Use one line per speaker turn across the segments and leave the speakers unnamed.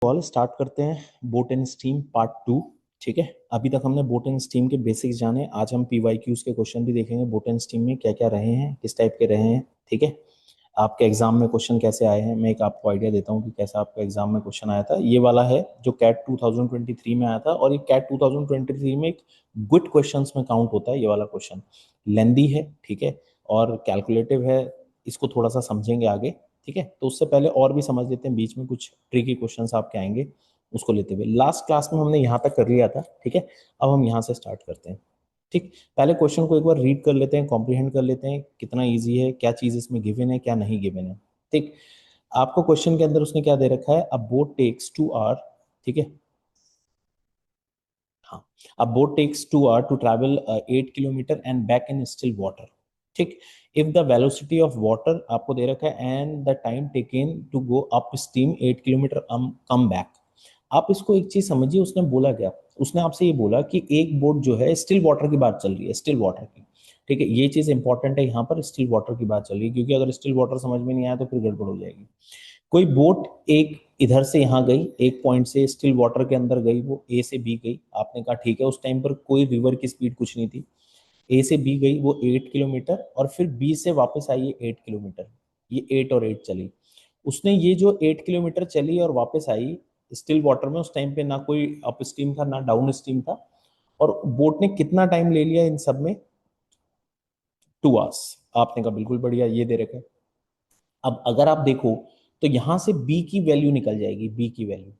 Call start करते हैं boat and steam part 2। ठीक है, अभी तक हमने बोट एंड स्टीम के बेसिक्स जाने। आज हम पीवाईक्यूज के क्वेश्चन भी देखेंगे बोट एंड स्टीम में क्या क्या रहे हैं, किस टाइप के रहे हैं। ठीक है, आपके एग्जाम में क्वेश्चन कैसे आए हैं, मैं एक आपको आइडिया देता हूँ कि कैसा आपका एग्जाम में क्वेश्चन आया था। ये वाला है जो कैट 2023 में आया था, और ये कैट 2023 में एक गुड क्वेश्चन में काउंट होता है। ये वाला क्वेश्चन लेंदी है, ठीक है, और कैलकुलेटिव है। इसको थोड़ा सा समझेंगे आगे। ठीक है, तो उससे पहले और भी समझ लेते हैं, बीच में कुछ ट्रिकी क्वेश्चंस आपके आएंगे, उसको लेते हुए। लास्ट क्लास में हमने यहाँ तक कर लिया था, ठीक है। अब हम यहाँ से स्टार्ट करते हैं। ठीक, पहले क्वेश्चन को एक बार रीड कर लेते हैं, कॉम्प्रिहेंड कर लेते हैं, कितना इजी है, क्या चीज इसमें गिवन है, क्या नहीं गिवन है। ठीक, आपको क्वेश्चन के अंदर उसने क्या दे रखा है, अ बोट टेक्स 2 आवर। ठीक है, हाँ, a boat takes 2 hour to travel 8 kilometre and back in still water. ठीक, if the velocity of water आपको दे रखा है and the time taken to go up stream 8 kilometer come back. आप इसको एक चीज समझिए, उसने बोला क्या, उसने आपसे ये बोला कि एक बोट जो है, स्टिल वाटर की बात चल रही है, स्टिल वाटर की। ठीक है, ये चीज इंपॉर्टेंट है यहाँ पर, स्टिल वाटर की बात चल रही है, क्योंकि अगर स्टिल वाटर समझ में नहीं आया तो फिर गड़बड़ हो जाएगी। कोई बोट एक इधर से यहाँ गई, एक पॉइंट से स्टिल वाटर के अंदर गई, वो ए से बी गई। आपने कहा ठीक है, उस टाइम पर कोई रिवर की स्पीड कुछ नहीं थी। ए से बी गई वो 8 किलोमीटर, और फिर बी से वापस आई है 8 किलोमीटर। ये 8 और 8 चली। उसने ये जो 8 किलोमीटर चली और वापस आई स्टिल वाटर में, उस टाइम पे ना कोई अप स्ट्रीम था ना डाउन स्ट्रीम था, और बोट ने कितना टाइम ले लिया इन सब में, 2 आवर्स। आपने कहा बिल्कुल बढ़िया, ये दे रखा है। अब अगर आप देखो तो यहां से बी की वैल्यू निकल जाएगी, बी की वैल्यू,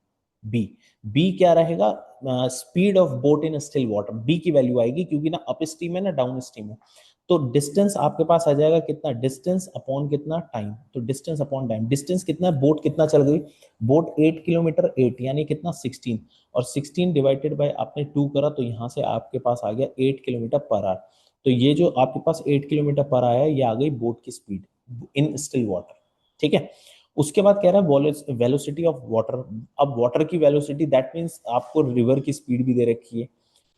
बी बी क्या रहेगा, speed of boat in still water, B की वैल्यू आएगी, क्योंकि ना अप स्ट्रीम है ना डाउन स्ट्रीम है। तो डिस्टेंस आपके पास आ जाएगा कितना, डिस्टेंस अपॉन कितना टाइम, तो डिस्टेंस अपॉन टाइम। डिस्टेंस कितना है, बोट कितना चल गई, बोट 8 किलोमीटर, 8 यानी कितना 16, और 16 डिवाइडेड बाय आपने 2 करा, तो यहाँ से आपके पास आ गया 8 किलोमीटर पर आवर। तो ये जो आपके पास 8 किलोमीटर पर आया है, ये आ गई बोट की स्पीड इन स्टिल वाटर। ठीक है, उसके बाद कह रहा है वेलोसिटी ऑफ वाटर। अब वाटर की वेलोसिटी, दैट मींस आपको रिवर की स्पीड भी दे रखी है,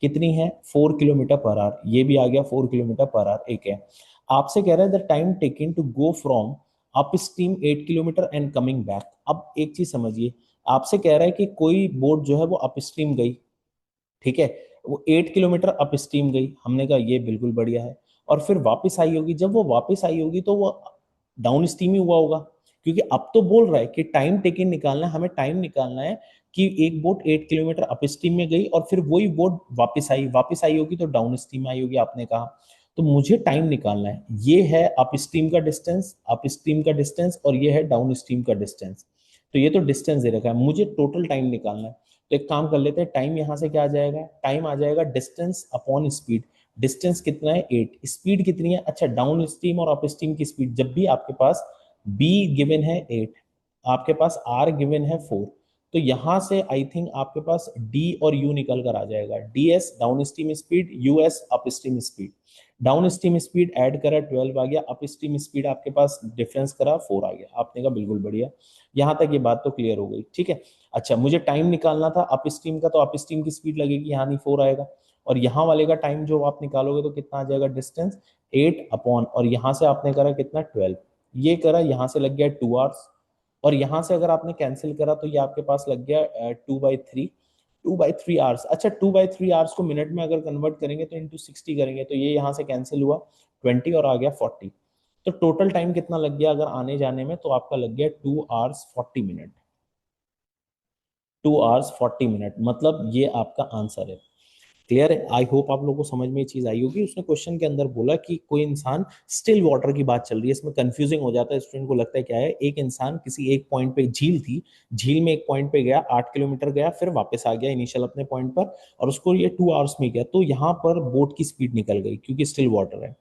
कितनी है, 4 किलोमीटर पर आवर। ये भी आ गया 4 किलोमीटर पर आवर, एक है। आपसे कह रहा है the time taken to go from up stream 8 kilometre and coming back. अब एक चीज समझिए, आपसे कह रहा है कि कोई बोट जो है वो अप स्ट्रीम गई, ठीक है, वो 8 किलोमीटर अप स्ट्रीम गई। हमने कहा ये बिल्कुल बढ़िया है, और फिर वापस आई होगी। जब वो वापस आई होगी तो वो डाउन स्ट्रीम ही हुआ होगा, क्योंकि अब तो बोल रहा है कि टाइम टेकन निकालना है, हमें टाइम निकालना है कि एक बोट 8 किलोमीटर अप स्ट्रीम में गई और फिर वही बोट वापस आई होगी तो डाउन स्ट्रीम में आई होगी, आपने कहा। तो मुझे टाइम निकालना है, ये है अप स्ट्रीम का डिस्टेंस, और ये है डाउन स्ट्रीम का डिस्टेंस। तो ये तो डिस्टेंस दे रखा है, मुझे टोटल टाइम निकालना है। तो एक काम कर लेते हैं, टाइम यहां से क्या आ जाएगा, टाइम आ जाएगा डिस्टेंस अपॉन स्पीड। डिस्टेंस कितना है 8, स्पीड कितनी है, अच्छा डाउन स्ट्रीम और अप स्ट्रीम की स्पीड, जब भी आपके पास बी गिवन है 8, आपके पास आर गिवन है 4, तो यहां से आई थिंक आपके पास डी और यू निकल कर आ जाएगा। D S down stream speed, U S up stream speed. Down stream speed add करा 12 आ गया, अप स्ट्रीम स्पीड आपके पास डिफरेंस करा 4 आ गया। आपने कहा बिल्कुल बढ़िया, यहां तक ये बात तो क्लियर हो गई। ठीक है, अच्छा मुझे टाइम निकालना था अप स्ट्रीम का, तो अप स्ट्रीम की स्पीड लगेगी, यहाँ नहीं 4 आएगा, और यहाँ वाले का टाइम जो आप निकालोगे तो कितना आ जाएगा, डिस्टेंस 8 अपॉन, और यहाँ से आपने करा कितना 12, ये करा, यहाँ से लग गया 2 आवर्स, और यहाँ से अगर आपने कैंसिल करा तो ये आपके पास लग गया 2/3, 2/3 आवर्स। अच्छा 2/3 आवर्स को मिनट में अगर कन्वर्ट करेंगे तो इंटू 60 करेंगे, तो ये यहाँ से कैंसिल हुआ 20 और आ गया 40। तो टोटल टाइम कितना लग गया अगर आने जाने में, तो आपका लग गया 2 आवर्स 40 मिनट। 2 आवर्स 40 मिनट, मतलब ये आपका आंसर है। क्लियर है, आई होप आप लोगों को समझ में ये चीज आई होगी। उसने क्वेश्चन के अंदर बोला कि कोई इंसान, स्टिल वाटर की बात चल रही है, इसमें कंफ्यूजिंग हो जाता है, स्टूडेंट को लगता है क्या है, एक इंसान किसी एक पॉइंट पे, झील थी, झील में एक पॉइंट पे गया, 8 किलोमीटर गया, फिर वापस आ गया इनिशियल अपने पॉइंट पर, और उसको ये 2 आवर्स में गया, तो यहाँ पर बोट की स्पीड निकल गई क्योंकि स्टिल वाटर है।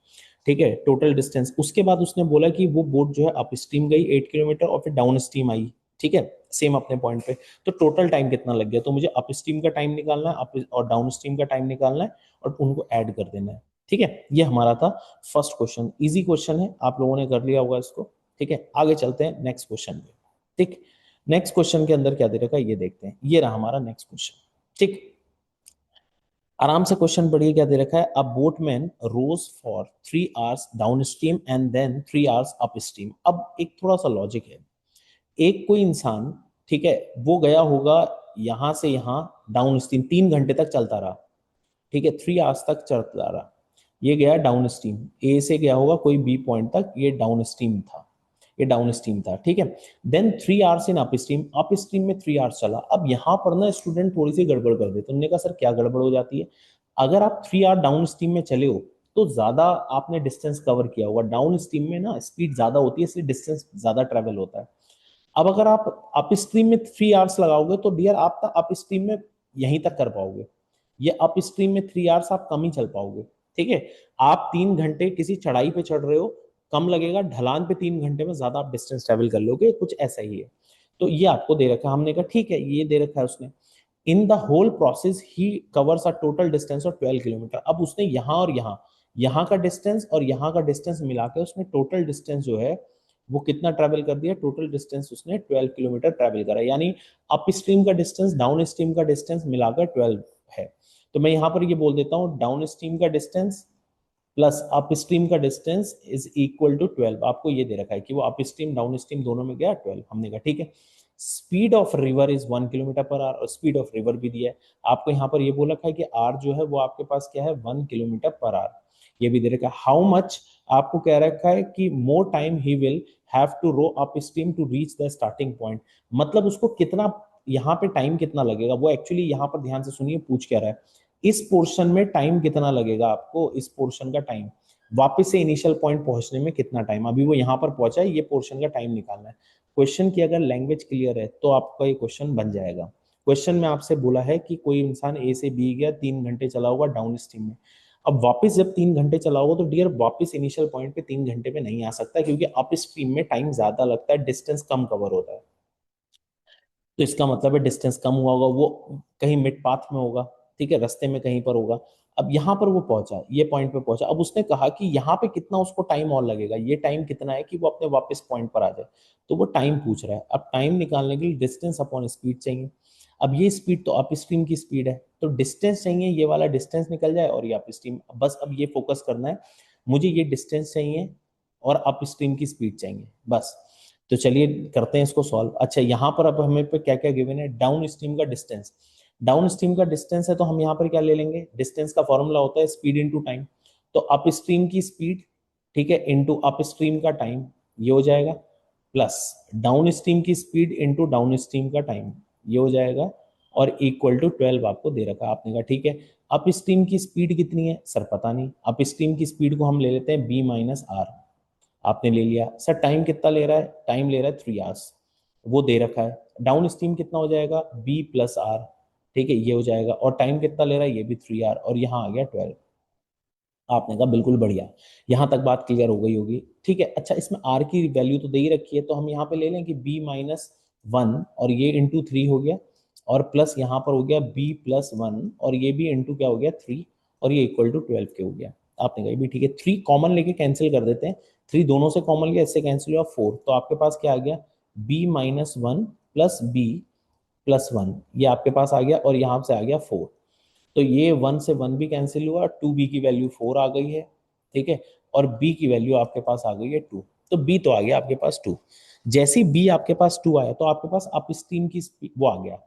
ठीक है, टोटल डिस्टेंस। उसके बाद उसने बोला कि वो बोट जो है अप स्ट्रीम गई 8 किलोमीटर और फिर डाउन स्ट्रीम आई, ठीक है, सेम अपने पॉइंट पे। तो टोटल टाइम कितना लग गया, तो मुझे अप स्ट्रीम का टाइम निकालना है, और डाउन स्ट्रीम का टाइम निकालना है, और उनको ऐड कर देना है। ठीक है, ये हमारा था फर्स्ट क्वेश्चन, इजी क्वेश्चन है, आप लोगों ने कर लिया होगा इसको। ठीक है, आगे चलते हैं नेक्स्ट क्वेश्चन में। ठीक, नेक्स्ट क्वेश्चन के अंदर क्या दे रखा है ये देखते हैं, ये रहा हमारा नेक्स्ट क्वेश्चन। ठीक, आराम से क्वेश्चन पढ़िए, क्या दे रखा है, a boatman rows for 3 hours down stream and then 3 hours up stream. अब एक थोड़ा सा लॉजिक है, एक कोई इंसान, ठीक है, वो गया होगा यहां से यहां डाउन स्ट्रीम, 3 घंटे तक चलता रहा, ठीक है, 3 आवर्स तक चलता रहा, ये गया डाउन स्ट्रीम, ए से गया होगा कोई बी पॉइंट तक, ये डाउन स्ट्रीम था, ये डाउन स्ट्रीम था, ठीक है। Then 3 hours in upstream में 3 आवर्स चला। अब यहाँ पर ना स्टूडेंट थोड़ी सी गड़बड़ कर देते, उन्होंने कहा सर क्या गड़बड़ हो जाती है, अगर आप 3 आवर डाउन स्ट्रीम में चले हो तो ज्यादा आपने डिस्टेंस कवर किया होगा, डाउन स्ट्रीम में ना स्पीड ज्यादा होती है इसलिए डिस्टेंस ज्यादा ट्रेवल होता है। अब अगर आप अप स्ट्रीम में 3 आवर्स लगाओगे तो डियर आप अप स्ट्रीम में यहीं तक कर पाओगे, ये अप स्ट्रीम में 3 आवर्स आप कम ही चल पाओगे, ठीक है। आप 3 घंटे किसी चढ़ाई पे चढ़ रहे हो कम लगेगा, ढलान पे 3 घंटे में ज्यादा आप डिस्टेंस ट्रेवल कर लोगे, कुछ ऐसा ही है। तो ये आपको दे रखा है, हमने कहा ठीक है ये दे रखा है उसने। In the whole process he covers a total distance of 12 kilometre. अब उसने यहाँ और यहाँ का डिस्टेंस और यहाँ का डिस्टेंस मिला के उसने टोटल डिस्टेंस जो है वो कितना ट्रैवल कर दिया, टोटल डिस्टेंस उसने 12 किलोमीटर ट्रैवल करा, यानी अप स्ट्रीम का डिस्टेंस डाउन स्ट्रीम का डिस्टेंस मिलाकर 12 है। तो मैं यहाँ पर ये बोल देता हूँ डाउन स्ट्रीम का डिस्टेंस प्लस अप स्ट्रीम का डिस्टेंस इज इक्वल टू 12। आपको ये दे रखा है कि वो अप स्ट्रीम डाउन स्ट्रीम दोनों में गया 12, हमने कहा ठीक है। Speed of river is 1 kilometre per our, और स्पीड ऑफ रिवर भी दिया है आपको, यहाँ पर ये बोल रखा है कि आर जो है वो आपके पास क्या है 1 किलोमीटर पर आवर, ये भी दे रखा है। हाउ मच आपको कह रखा है कि more time he will have to row up stream to reach the starting point, मतलब उसको कितना यहाँ पे टाइम कितना लगेगा, वो एक्चुअली यहाँ पर ध्यान से सुनिए पूछ क्या रहा है, इस पोर्शन में टाइम कितना लगेगा आपको, इस पोर्शन का टाइम वापस से इनिशियल पॉइंट पहुंचने में कितना टाइम, अभी वो यहाँ पर पहुंचा है, ये पोर्शन का टाइम निकालना है। क्वेश्चन की अगर लैंग्वेज क्लियर है तो आपका ये क्वेश्चन बन जाएगा। क्वेश्चन में आपसे बोला है कि कोई इंसान ए से बी गया, 3 घंटे चला होगा डाउन स्ट्रीम में, अब वापस जब 3 घंटे चला होगा तो डियर वापस इनिशियल पॉइंट पे 3 घंटे में नहीं आ सकता, क्योंकि अप स्ट्रीम में टाइम ज्यादा लगता है, डिस्टेंस कम कवर होता है, तो इसका मतलब है डिस्टेंस कम हुआ होगा, वो कहीं मिड पाथ में होगा, ठीक है, रास्ते में कहीं पर होगा। अब यहाँ पर वो पहुंचा, ये पॉइंट पे पहुंचा, अब उसने कहा कि यहाँ पे कितना उसको टाइम और लगेगा, ये टाइम कितना है कि वो अपने वापस पॉइंट पर आ जाए, तो वो टाइम पूछ रहा है। अब टाइम निकालने के लिए डिस्टेंस अपॉन स्पीड चाहिए। अब ये स्पीड तो अप स्ट्रीम की स्पीड है, तो डिस्टेंस चाहिए, ये वाला डिस्टेंस निकल जाए और ये अप स्ट्रीम, बस अब ये फोकस करना है, मुझे ये डिस्टेंस चाहिए और अप स्ट्रीम की स्पीड चाहिए बस। तो चलिए करते हैं इसको सॉल्व। अच्छा यहाँ पर अब हमें पे क्या क्या गिवन है, डाउन स्ट्रीम का डिस्टेंस, डाउन स्ट्रीम का डिस्टेंस है तो हम यहाँ पर क्या ले लेंगे, डिस्टेंस का फॉर्मूला होता है स्पीड इनटू टाइम, तो अप स्ट्रीम की स्पीड, ठीक है, इनटू अप स्ट्रीम का टाइम, ये हो जाएगा, प्लस डाउन स्ट्रीम की स्पीड इनटू डाउन स्ट्रीम का टाइम, ये हो जाएगा, और इक्वल टू 12 आपको दे रखा, आपने कहा ठीक है। अप स्ट्रीम की स्पीड कितनी है सर पता नहीं, अप स्ट्रीम की स्पीड को हम ले लेते हैं बी माइनस आर, आपने ले लिया। सर टाइम कितना ले रहा है, टाइम ले रहा है 3 आवर्स, वो दे रखा है। डाउन स्ट्रीम कितना हो जाएगा बी प्लस आर, ठीक है, ये हो जाएगा, और टाइम कितना ले रहा है ये भी 3 आवर, और यहाँ आ गया 12। आपने कहा बिल्कुल बढ़िया, यहाँ तक बात क्लियर हो गई होगी, ठीक है। अच्छा इसमें आर की वैल्यू तो दे ही रखी है, तो हम यहाँ पे ले लें कि बी माइनस 1 और ये इंटू 3 हो गया, और प्लस यहाँ पर हो गया बी प्लस 1 और ये भी इंटू क्या हो गया 3, और ये इक्वल टू 12 के हो गया। आपने कहा भी ठीक है, 3 कॉमन लेके कैंसिल कर देते हैं, 3 दोनों से कॉमन लिया, इससे कैंसिल हुआ 4, तो आपके पास क्या आ गया B minus 1 plus B plus 1, ये आपके पास आ गया, और यहाँ से आ गया 4, तो ये 1 से 1 भी कैंसिल हुआ, 2b की वैल्यू 4 आ गई है, ठीक है, और b की वैल्यू आपके पास आ गई है 2, तो b तो आ गया आपके पास 2। जैसे ही b आपके पास 2 आया तो आपके पास अप स्ट्रीम की वो आ गया,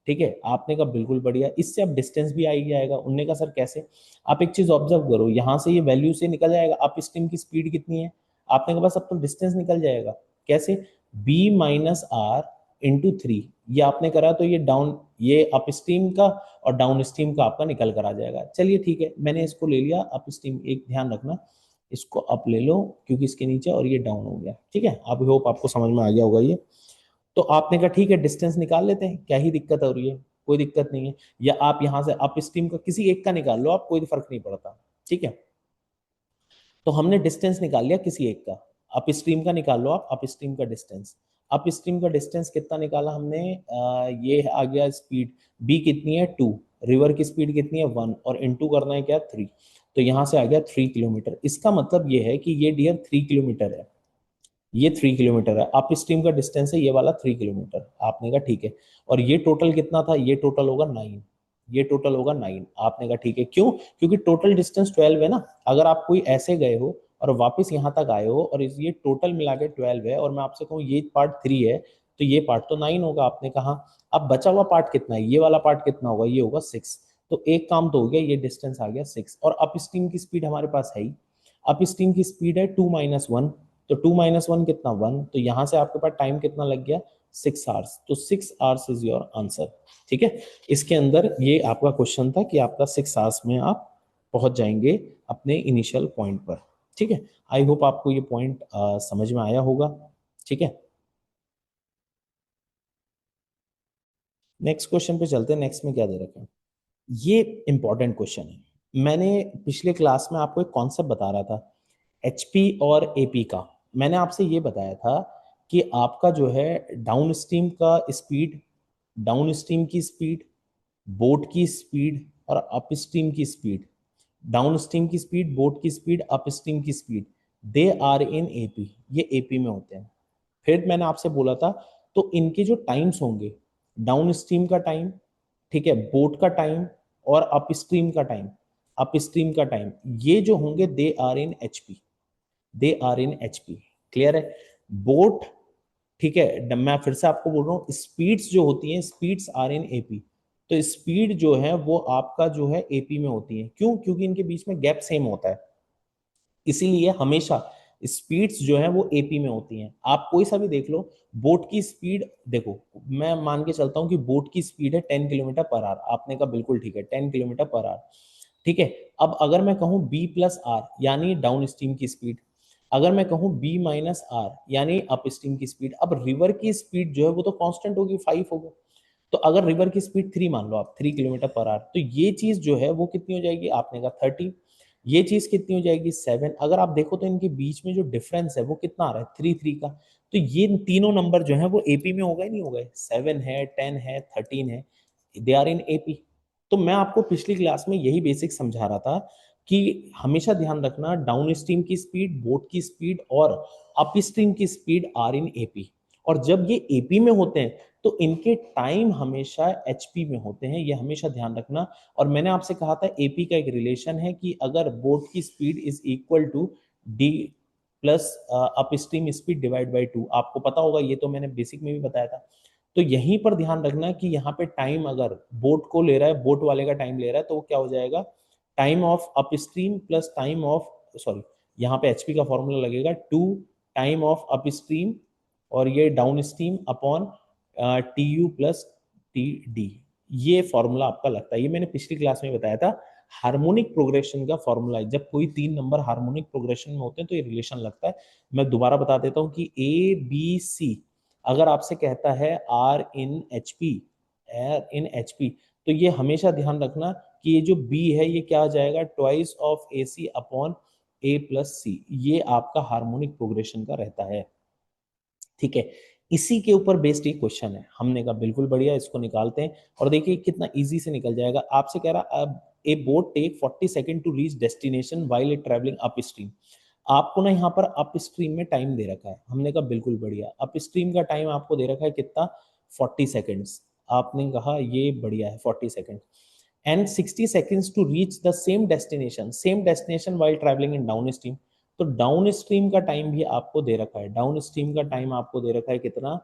ठीक है। आपने कहा बिल्कुल बढ़िया, इससे अब डिस्टेंस भी आ ही जाएगा। उनने कहा सर कैसे, आप एक चीज ऑब्जर्व करो, यहाँ से ये वैल्यू से निकल जाएगा अप स्ट्रीम की स्पीड कितनी है, आपने कहा बस अब तो डिस्टेंस निकल जाएगा, कैसे, b माइनस आर इंटू 3, ये आपने करा तो ये डाउन, ये अप स्ट्रीम का और डाउन स्ट्रीम का आपका निकल कर आ जाएगा। चलिए ठीक है, मैंने इसको ले लिया अप स्ट्रीम, एक ध्यान रखना इसको अप ले लो क्योंकि इसके नीचे, और ये डाउन हो गया, ठीक है। आप होप आपको समझ में आ गया होगा ये। तो आपने कहा ठीक है डिस्टेंस निकाल लेते हैं, क्या ही दिक्कत हो रही है, कोई दिक्कत नहीं है, या आप यहाँ से अप स्ट्रीम का किसी एक का निकाल लो आप, कोई फर्क नहीं पड़ता, ठीक है। तो हमने डिस्टेंस निकाल लिया किसी एक का, अप स्ट्रीम का निकाल लो आप, अप स्ट्रीम का डिस्टेंस, अप स्ट्रीम का डिस्टेंस कितना निकाला हमने, ये आ गया स्पीड, बी कितनी है 2, रिवर की स्पीड कितनी है 1, और इनटू करना है क्या 3, तो यहाँ से आ गया 3 किलोमीटर। इसका मतलब ये है कि ये डियर 3 किलोमीटर है, ये 3 किलोमीटर है, अप स्ट्रीम का डिस्टेंस है ये वाला 3 किलोमीटर। आपने कहा ठीक है, और ये टोटल कितना था, ये टोटल होगा 9, ये टोटल होगा 9। आपने कहा ठीक है, क्यों, क्योंकि टोटल डिस्टेंस 12 है ना, अगर आप कोई ऐसे गए हो और वापस यहाँ तक आए हो और ये टोटल मिला के 12 है, और मैं आपसे कहूँ ये पार्ट 3 है, तो ये पार्ट तो 9 होगा, आपने कहा। अब बचा हुआ पार्ट कितना है, ये वाला पार्ट कितना होगा, ये होगा 6। तो एक काम तो हो गया, ये डिस्टेंस आ गया 6। और अप स्ट्रीम की स्पीड हमारे पास है ही, अप स्ट्रीम की स्पीड है 2 - 1, तो 2 - 1 कितना 1, तो यहां से आपके पास टाइम कितना लग गया 6 आवर्स, तो 6 आवर्स इज योर आंसर। ठीक है, इसके अंदर ये आपका क्वेश्चन था कि आपका 6 आवर्स में आप पहुंच जाएंगे अपने इनिशियल पॉइंट पर। ठीक है, आई होप आपको ये पॉइंट समझ में आया होगा। ठीक है, नेक्स्ट क्वेश्चन पे चलते हैं। नेक्स्ट में क्या दे रखा है, ये इंपॉर्टेंट क्वेश्चन है। मैंने पिछले क्लास में आपको एक कॉन्सेप्ट बता रहा था एचपी और एपी का। मैंने आपसे ये बताया था कि आपका जो है डाउन स्ट्रीम का स्पीड, डाउन स्ट्रीम की स्पीड, बोट की स्पीड और अप स्ट्रीम की स्पीड, डाउन स्ट्रीम की स्पीड, बोट की स्पीड, अप स्ट्रीम की speed, they are in AP, ये एपी में होते हैं। फिर मैंने आपसे बोला था, तो इनके जो टाइम्स होंगे, डाउन स्ट्रीम का टाइम, ठीक है, बोट का टाइम और अप स्ट्रीम का टाइम, अप स्ट्रीम का टाइम, ये जो होंगे they are in HP, they are in HP. Clear है, बोट, ठीक है, मैं फिर से आपको बोल रहा हूँ, स्पीड्स जो होती हैं स्पीड्स आर इन एपी, तो स्पीड जो है वो आपका जो है एपी में होती है। क्यों, क्योंकि इनके बीच में गैप सेम होता है, इसीलिए हमेशा स्पीड्स जो है वो एपी में होती हैं। आप कोई सा भी देख लो, बोट की स्पीड देखो, मैं मान के चलता हूं कि बोट की स्पीड है 10 किलोमीटर पर आवर, आपने कहा बिल्कुल ठीक है 10 किलोमीटर पर आवर। ठीक है, अब अगर मैं कहूं बी प्लस आर यानी डाउन स्ट्रीम की स्पीड, अगर मैं कहूं बी माइनस आर यानी अप स्ट्रीम की स्पीड, अब रिवर की स्पीड जो है वो तो कांस्टेंट होगी, 5 होगा। तो अगर रिवर की स्पीड 3 मान लो आप, 3 किलोमीटर पर आवर, तो ये चीज जो है वो कितनी हो जाएगी, आपने कहा 30। ये चीज कितनी हो जाएगी 7। अगर आप देखो तो इनके बीच में जो डिफरेंस है वो कितना आ रहा है 3 3 का, तो ये तीनों नंबर जो है वो एपी में होगा ही नहीं होगा, 7 है, 10 है, 13 है, दे आर इन एपी। तो मैं आपको पिछली क्लास में यही बेसिक समझा रहा था कि हमेशा ध्यान रखना डाउन स्ट्रीम की स्पीड, बोट की स्पीड और अप स्ट्रीम की स्पीड आर इन एपी। और जब ये एपी में होते हैं तो इनके टाइम हमेशा एचपी में होते हैं, ये हमेशा ध्यान रखना। और मैंने आपसे कहा था एपी का एक रिलेशन है कि अगर बोट की speed is equal to D plus upstream speed divide by 2, आपको पता होगा, ये तो मैंने बेसिक में भी बताया था। तो यहीं पर ध्यान रखना कि यहाँ पे टाइम अगर बोट को ले रहा है, बोट वाले का टाइम ले रहा है, तो वो क्या हो जाएगा, time of up stream plus time of, sorry, यहाँ पे एचपी का फॉर्मूला लगेगा 2 टाइम ऑफ अप स्ट्रीम और ये down stream upon T U plus T D. ये फॉर्मूला आपका लगता है, ये मैंने पिछली क्लास में बताया था। हार्मोनिक प्रोग्रेशन का फॉर्मूला है, जब कोई 3 नंबर हार्मोनिक प्रोग्रेशन में होते हैं तो ये रिलेशन लगता है। मैं दोबारा बता देता हूँ कि ए बी सी अगर आपसे कहता है are in H P, are in H P, तो ये हमेशा ध्यान रखना कि ये जो बी है ये क्या आ जाएगा, twice of A C upon A plus C, ये आपका हार्मोनिक प्रोग्रेशन का रहता है। ठीक है, इसी के ऊपर बेस्ड एक क्वेश्चन है, हमने कहा बिल्कुल बढ़िया, इसको निकालते हैं और देखिए कितना इजी से निकल जाएगा। आपसे कह रहा अब a boat take 40 second to reach destination while it travelling upstream. आपको ना यहाँ पर अप स्ट्रीम में टाइम दे रखा है, हमने कहा बिल्कुल बढ़िया, अप स्ट्रीम का टाइम आपको दे रखा है कितना, 40 सेकेंड्स। आपने कहा ये बढ़िया है 40 second, and 60 seconds to reach the same destination while travelling in downstream. तो डाउन स्ट्रीम का टाइम भी आपको दे रखा है, डाउन स्ट्रीम का टाइम आपको दे रखा है कितना,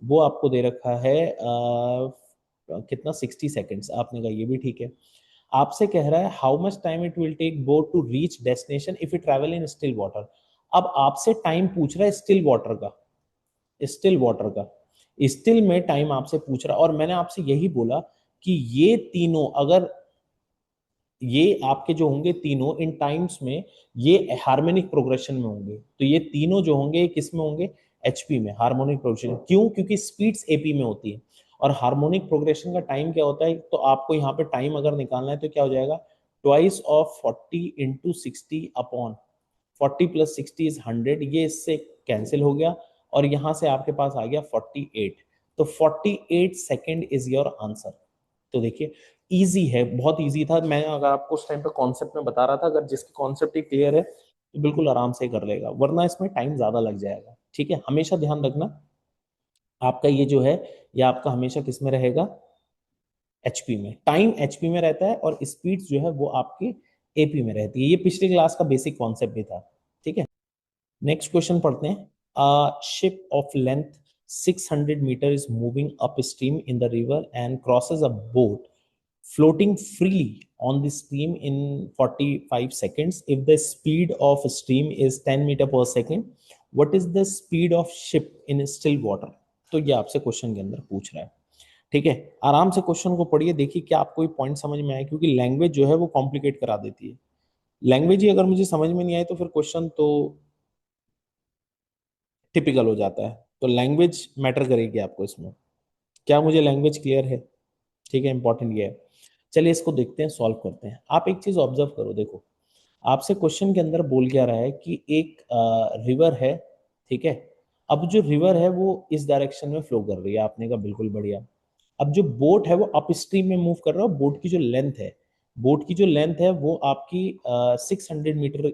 वो आपको दे रखा है कितना, 60 सेकेंड्स। आपने कहा ये भी ठीक है। आपसे कह रहा है how much time it will take boat to reach destination if you travel in still water. अब आपसे टाइम पूछ रहा है स्टिल वाटर का, स्टिल वाटर का, स्टिल में टाइम आपसे पूछ रहा है। और मैंने आपसे यही बोला कि ये तीनों अगर, ये आपके जो होंगे तीनों इन टाइम्स में ये हार्मोनिक प्रोग्रेशन में होंगे, तो ये तीनों जो होंगे ये किस में होंगे, एचपी में, हार्मोनिक प्रोग्रेशन। क्यों, क्योंकि स्पीड्स एपी में होती है और हार्मोनिक प्रोग्रेशन का टाइम क्या होता है, तो आपको यहाँ पे टाइम अगर निकालना है तो क्या हो जाएगा, ट्वाइस ऑफ 40 × 60 अपॉन 40 + 60 = 100, ये इससे कैंसिल हो गया और यहां से आपके पास आ गया 48। तो 48 सेकेंड इज योर आंसर। तो देखिए इजी है, बहुत इजी था। मैं अगर आपको उस टाइम पे कॉन्सेप्ट में बता रहा था, अगर जिसकी कॉन्सेप्ट ही क्लियर है तो बिल्कुल आराम से कर लेगा, वरना इसमें टाइम ज्यादा लग जाएगा। ठीक है, हमेशा ध्यान रखना आपका ये जो है, ये आपका हमेशा किस में रहेगा, एचपी में, टाइम एचपी में रहता है और स्पीड जो है वो आपकी एपी में रहती है। ये पिछली क्लास का बेसिक कॉन्सेप्ट भी था। ठीक है, नेक्स्ट क्वेश्चन पढ़ते हैं। Ship of length 600 meter is moving upstream in the river and crosses a boat floating freely on the stream in 45 seconds. If the speed of stream is 10 meter per second, what is the speed of ship in still water? तो ये आपसे question के अंदर पूछ रहा है। ठीक है, आराम से क्वेश्चन को पढ़िए, देखिए क्या आपको कोई पॉइंट समझ में आए, क्योंकि लैंग्वेज जो है वो कॉम्प्लिकेट करा देती है। लैंग्वेज ही अगर मुझे समझ में नहीं आए तो फिर क्वेश्चन तो टिपिकल हो जाता है। तो लैंग्वेज मैटर करेगी आपको इसमें। क्या मुझे लैंग्वेज क्लियर है? ठीक है, इंपॉर्टेंट ये है। चलिए इसको देखते हैं, सॉल्व करते हैं। आप एक चीज ऑब्जर्व करो, देखो आपसे क्वेश्चन के अंदर बोल क्या रहा है कि एक रिवर है, ठीक है। अब जो रिवर है वो इस डायरेक्शन में फ्लो कर रही है, आपने कहा बिल्कुल बढ़िया। अब जो बोट है वो अपस्ट्रीम में मूव कर रहा है, बोट की जो लेंथ है, बोट की जो लेंथ है वो आपकी 600 मीटर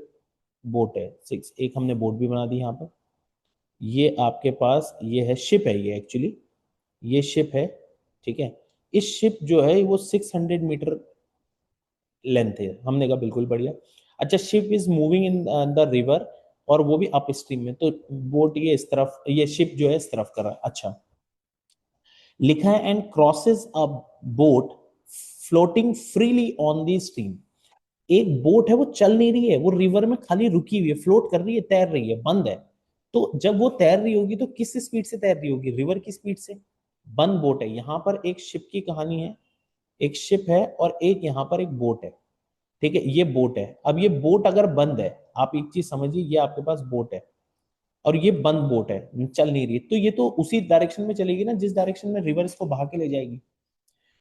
बोट है। सिक्स, एक हमने बोट भी बना दी यहाँ पर। ये आपके पास ये है शिप है, ये एक्चुअली ये शिप है, ठीक है। इस शिप जो है वो 600 मीटर लेंथ है, हमने कहा बिल्कुल बढ़िया। अच्छा, ship is moving in the river, और वो भी अप स्ट्रीम में, तो बोट ये इस तरफ, ये शिप जो है इस तरफ कर रहा है। अच्छा, लिखा है and crosses a boat floating freely on the stream. एक बोट है वो चल नहीं रही है, वो रिवर में खाली रुकी हुई है, फ्लोट कर रही है, तैर रही है, बंद है। तो जब वो तैर रही होगी तो किस स्पीड से तैर रही होगी? रिवर की स्पीड से। बंद बोट है, यहां पर एक शिप की कहानी है, एक शिप है और एक यहां पर एक बोट है, ठीक है। ये बोट है। अब ये बोट अगर बंद है, आप एक चीज समझिए, ये आपके पास बोट है और ये बंद बोट है, चल नहीं रही, तो ये तो उसी डायरेक्शन में चलेगी ना जिस डायरेक्शन में रिवर इसको बहा के ले जाएगी।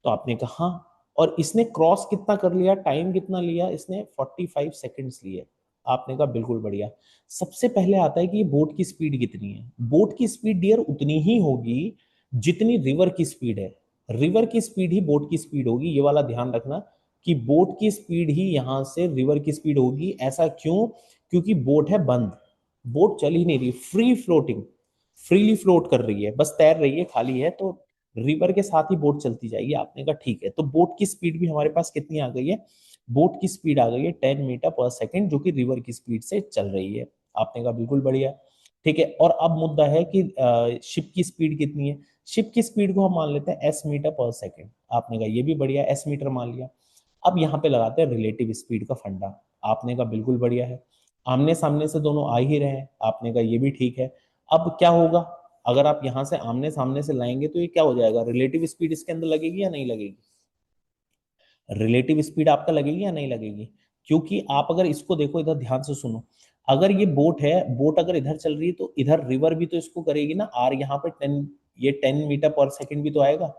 तो आपने कहा हाँ, और इसने क्रॉस कितना कर लिया, टाइम कितना लिया इसने? 45 सेकंड्स लिए। आपने कहा बिल्कुल बढ़िया। सबसे पहले आता है कि ये बोट की स्पीड कितनी है। बोट की स्पीड डियर उतनी ही होगी जितनी रिवर की स्पीड है। रिवर की स्पीड ही बोट की स्पीड होगी, ये वाला ध्यान रखना कि बोट की स्पीड ही यहां से रिवर की स्पीड होगी। ऐसा क्यों? क्योंकि बोट है बंद, बोट चल ही नहीं रही, फ्री फ्लोटिंग, फ्रीली फ्लोट कर रही है, बस तैर रही है, खाली है, तो रिवर के साथ ही बोट चलती जाएगी। आपने कहा ठीक है। तो बोट की स्पीड भी हमारे पास कितनी आ गई है? बोट की स्पीड आ गई है 10 मीटर पर सेकेंड, जो कि रिवर की स्पीड से चल रही है। आपने कहा बिल्कुल बढ़िया, ठीक है। और अब मुद्दा है कि शिप की स्पीड कितनी है। शिप की स्पीड को हम मान लेते हैं एस मीटर पर सेकेंड। आपने कहा ये भी बढ़िया, एस मीटर मान लिया। अब यहाँ पे लगाते हैं रिलेटिव स्पीड का फंडा। आपने कहा बिल्कुल बढ़िया है, आमने सामने से दोनों आ ही रहे हैं। आपने कहा ये भी ठीक है। अब क्या होगा, अगर आप यहां से आमने सामने से लाएंगे तो ये क्या हो जाएगा? रिलेटिव स्पीड इसके अंदर लगेगी या नहीं लगेगी? रिलेटिव स्पीड आपका लगेगी या नहीं लगेगी? क्योंकि आप अगर इसको देखो, इधर ध्यान से सुनो, अगर ये बोट है, बोट अगर इधर चल रही है तो इधर रिवर भी तो इसको करेगी ना, आर यहाँ पे 10, ये 10 मीटर पर सेकेंड भी तो आएगा।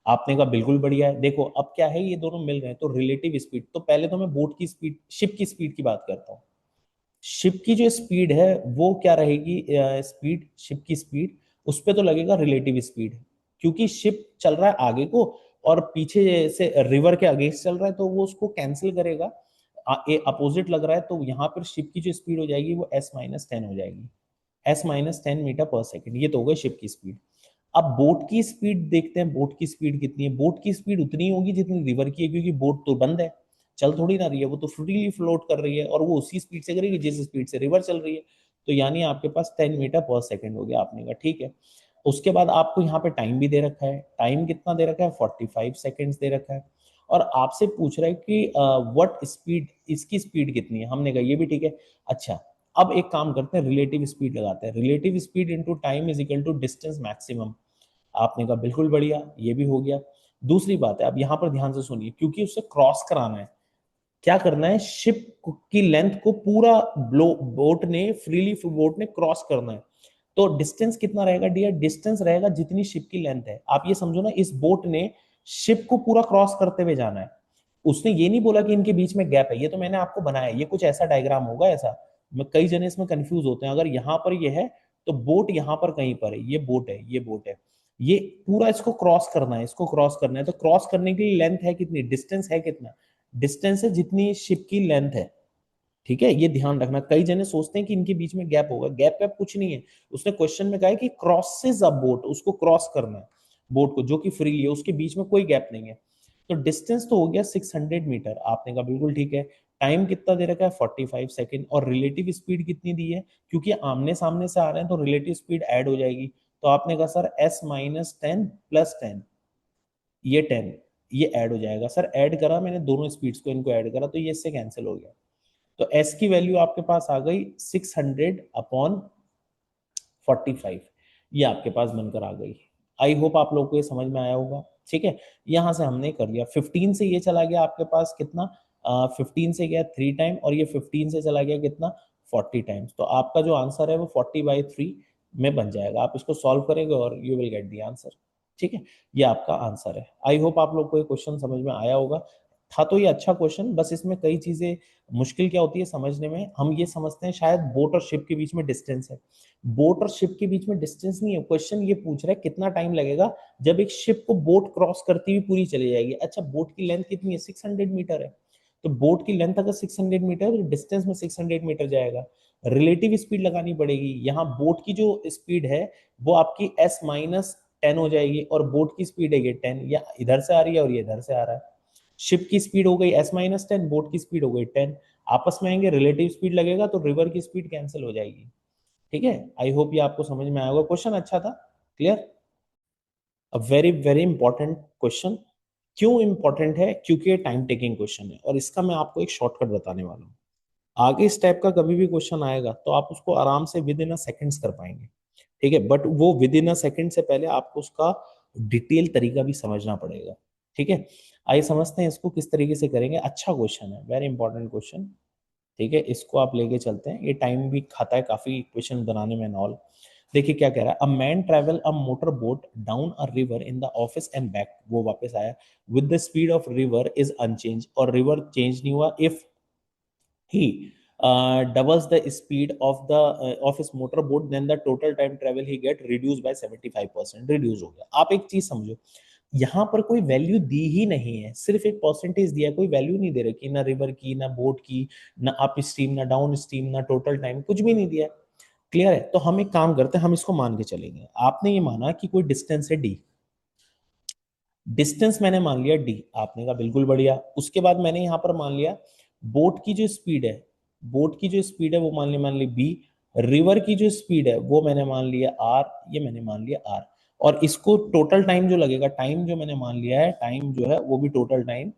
आपने कहा बिल्कुल बढ़िया है। देखो अब क्या है, ये दोनों मिल रहे हैं, तो रिलेटिव स्पीड, तो पहले तो मैं बोट की स्पीड, शिप की स्पीड की बात करता हूँ। शिप की जो स्पीड है वो क्या रहेगी? स्पीड, शिप की स्पीड, उस पर तो लगेगा रिलेटिव स्पीड, क्योंकि शिप चल रहा है आगे को और पीछे से रिवर के अगेंस्ट चल रहा है, तो वो उसको कैंसिल करेगा, अपोजिट लग रहा है, तो यहाँ पर शिप की जो स्पीड हो जाएगी वो S-10 हो जाएगी, S-10 मीटर पर सेकेंड। ये तो हो गई शिप की स्पीड। अब बोट की स्पीड देखते हैं, बोट की स्पीड कितनी है। बोट की स्पीड उतनी होगी जितनी रिवर की है, क्योंकि बोट तो बंद है, चल थोड़ी ना रही है, वो तो फ्रीली फ्लोट कर रही है, और वो उसी स्पीड से करेगी जिस स्पीड से रिवर चल रही है। तो यानी आपके पास 10 मीटर पर सेकेंड हो गया। आपने कहा ठीक है। उसके बाद आपको यहाँ पे टाइम भी दे रखा है, टाइम कितना दे रखा है? 45 सेकेंड्स दे रखा है, और आपसे पूछ रहा है कि व्हाट स्पीड, इसकी स्पीड कितनी है। हमने कहा ये भी ठीक है। अच्छा, अब एक काम करते हैं, रिलेटिव स्पीड लगाते हैं। Relative speed into time is equal to distance maximum. आपने कहा बिल्कुल बढ़िया, ये भी हो गया। दूसरी बात है, अब यहां पर ध्यान से सुनिए, क्योंकि उसे क्रॉस कराना है, क्या करना है, शिप की लेंथ को पूरा बोट ने फ्रीली, बोट ने क्रॉस करना है। तो डिस्टेंस कितना रहेगा डियर? डिस्टेंस रहेगा जितनी शिप की लेंथ है। आप ये समझो ना, इस बोट ने शिप को पूरा क्रॉस करते हुए जाना है। उसने ये नहीं बोला कि इनके बीच में गैप है, ये तो मैंने आपको बनाया, ये कुछ ऐसा डायग्राम होगा ऐसा। मैं, कई जने इसमें कंफ्यूज होते हैं, अगर यहाँ पर ये है तो बोट यहाँ पर कहीं पर है, ये बोट है, ये बोट है, ये पूरा इसको क्रॉस करना है, इसको क्रॉस करना है। तो क्रॉस करने के लिए लेंथ है कितनी, डिस्टेंस है कितना? डिस्टेंस है जितनी शिप की लेंथ है, ठीक है। ये ध्यान रखना, कई जने सोचते हैं कि इनके बीच में गैप होगा, गैप वैप कुछ नहीं है। उसने क्वेश्चन में कहा है कि क्रॉसेस अ बोट, उसको क्रॉस करना है बोट को, जो कि फ्री है, उसके बीच में कोई गैप नहीं है। तो डिस्टेंस तो हो गया 600 मीटर। आपने कहा बिल्कुल ठीक है। टाइम कितना दे रखा है? 45 सेकेंड। और रिलेटिव स्पीड कितनी दी है? क्योंकि आमने सामने से आ रहे हैं तो रिलेटिव स्पीड ऐड हो जाएगी। तो आपने कहा सर s-10 + 10, ये 10, ये ऐड हो जाएगा सर। ऐड करा मैंने दोनों स्पीड्स को, इनको ऐड करा तो ये इससे कैंसिल हो गया। तो s की वैल्यू आपके पास आ गई 600/45, ये आपके पास बनकर आ गई। आई होप आप लोगों को ये समझ में आया होगा। ठीक है, यहां से हमने कर लिया। 15 से ये चला गया आपके पास कितना, 15 से गया 3 टाइम, और ये 15 से चला गया कितना, 40 टाइम्स। तो आपका जो आंसर है वो 40/3 में बन जाएगा। आप इसको सॉल्व करेंगे और you will get the answer. ठीक है, ये आपका आंसर है। आई होप आप लोग को ये क्वेश्चन समझ में आया होगा। था तो ये अच्छा क्वेश्चन, बस इसमें कई चीजें मुश्किल क्या होती है समझने में, हम ये समझते हैं शायद बोट और शिप के बीच में डिस्टेंस है। बोट और शिप के बीच में डिस्टेंस नहीं है, क्वेश्चन ये पूछ रहा है कितना टाइम लगेगा जब एक शिप को बोट क्रॉस करती हुई पूरी चली जाएगी। अच्छा, बोट की लेंथ कितनी है, 600 मीटर है। तो बोट की लेंथ अगर 600 मीटर, तो डिस्टेंस में 600 मीटर जाएगा। रिलेटिव स्पीड लगानी पड़ेगी। यहाँ बोट की जो स्पीड है वो आपकी s-10 हो जाएगी, और बोट की स्पीड है ये 10, या इधर से आ रही है और ये इधर से आ रहा है। शिप की स्पीड हो गई s-10, बोट की स्पीड हो गई 10। आपस में आएंगे, रिलेटिव स्पीड लगेगा तो रिवर की स्पीड कैंसिल हो जाएगी। ठीक है, आई होप ये आपको समझ में आया होगा। क्वेश्चन अच्छा था, clear. A very very important question. क्यों इंपॉर्टेंट है, क्योंकि ये टाइम टेकिंग क्वेश्चन है, और इसका मैं आपको एक शॉर्टकट बताने वाला हूँ। आगे इस टाइप का कभी भी क्वेश्चन आएगा तो आप उसको आराम से विद इन अ सेकेंड्स कर पाएंगे। ठीक है, बट वो विद इन अ सेकेंड से पहले आपको उसका डिटेल तरीका भी समझना पड़ेगा। ठीक है, आइए समझते हैं इसको किस तरीके से करेंगे। अच्छा क्वेश्चन है, वेरी इंपॉर्टेंट क्वेश्चन। ठीक है, इसको आप लेके चलते हैं। ये टाइम भी खाता है काफी क्वेश्चन बनाने में नॉल। देखिए क्या कह रहा है, a man travel a motor boat down a river in the office and back, वो वापस आया, with the speed of river is unchange, और रिवर चेंज नहीं हुआ। इफ he doubles the speed of his motor boat, then the total time travel he get reduced by 75%, reduce हो गया। आप एक चीज समझो, यहाँ पर कोई वैल्यू दी ही नहीं है, सिर्फ एक परसेंटेज दिया, कोई वैल्यू नहीं दे रखी, ना रिवर की, ना बोट की, ना अप स्ट्रीम, ना डाउन स्ट्रीम, ना टोटल टाइम, कुछ भी नहीं दिया। क्लियर है, तो हम एक काम करते हैं, हम इसको मान के चलेंगे। आपने ये माना कि कोई डिस्टेंस है डी, डिस्टेंस मैंने मान लिया डी, आपने कहा बिल्कुल बढ़िया। उसके बाद मैंने यहां पर मान लिया बोट की जो स्पीड है, बोट की जो स्पीड है वो मान ली बी, रिवर की जो स्पीड है वो मैंने मान लिया आर, ये मैंने मान लिया आर, और इसको टोटल टाइम जो लगेगा, टाइम जो मैंने मान लिया है, टाइम जो है वो भी टोटल टाइम,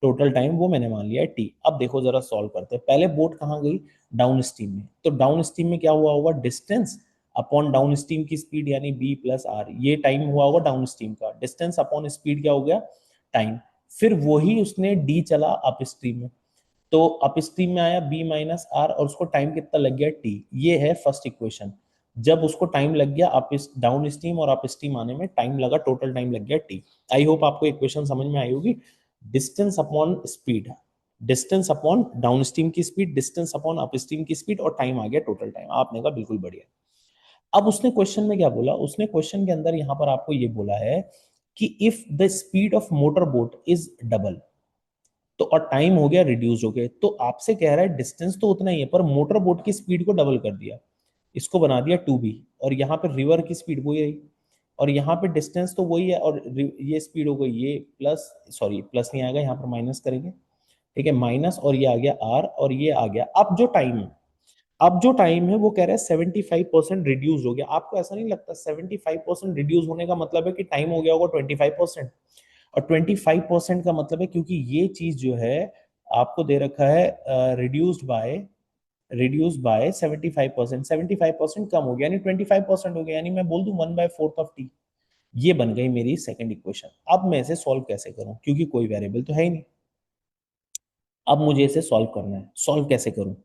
टोटल टाइम वो मैंने मान लिया है टी। अब देखो जरा सॉल्व करते हैं। पहले बोट कहाँ गई, डाउन स्ट्रीम में, तो डाउन स्ट्रीम में क्या हुआ होगा, डिस्टेंस अपॉन डाउन स्ट्रीम की स्पीड, यानी बी प्लस आर, ये टाइम हुआ होगा डाउन स्ट्रीम का। डिस्टेंस अपॉन स्पीड क्या हो गया, टाइम। फिर वही उसने डी चला अप स्ट्रीम में, तो अप स्ट्रीम में आया बी माइनस आर, और उसको टाइम कितना लग गया टी। ये है फर्स्ट इक्वेशन। जब उसको टाइम लग गया अप डाउन स्ट्रीम और अप स्ट्रीम आने में टाइम लगा, टोटल टाइम लग गया टी। आई होप आपको इक्वेशन समझ में आई होगी। Distance upon speed, distance upon down stream की speed, distance upon up stream की स्पीड, और टाइम आ गया टोटल टाइम। आपने कहा बिल्कुल बढ़िया। अब उसने क्वेश्चन में क्या बोला, उसने क्वेश्चन के अंदर यहां पर आपको ये बोला है कि if the speed of motor boat is double, तो और टाइम हो गया रिड्यूस हो गए, तो आपसे कह रहा है डिस्टेंस तो उतना ही है पर मोटर बोट की स्पीड को डबल कर दिया, इसको बना दिया 2b, और यहाँ पे रिवर की स्पीड वही रही, और यहाँ पे डिस्टेंस तो वही है, और ये स्पीड हो गई ये प्लस, सॉरी प्लस नहीं आएगा, यहाँ पर माइनस करेंगे। ठीक है, माइनस, और ये आ गया आर, और ये आ गया। अब जो टाइम है, अब जो टाइम है वो कह रहा है 75% रिड्यूस हो गया। आपको ऐसा नहीं लगता 75% रिड्यूस होने का मतलब है कि टाइम हो गया होगा 25%, और 25% का मतलब है क्योंकि ये चीज जो है आपको दे रखा है रिड्यूस बाय 75%, 75% कम हो गया, यानी 25% हो गया, यानी मैं बोल दूं 1/4 ऑफ टी। ये बन गई मेरी सेकंड इक्वेशन। अब मैं इसे सॉल्व कैसे करूं, क्योंकि कोई वेरिएबल तो है ही नहीं। अब मुझे इसे सॉल्व करना है। सॉल्व कैसे करूं,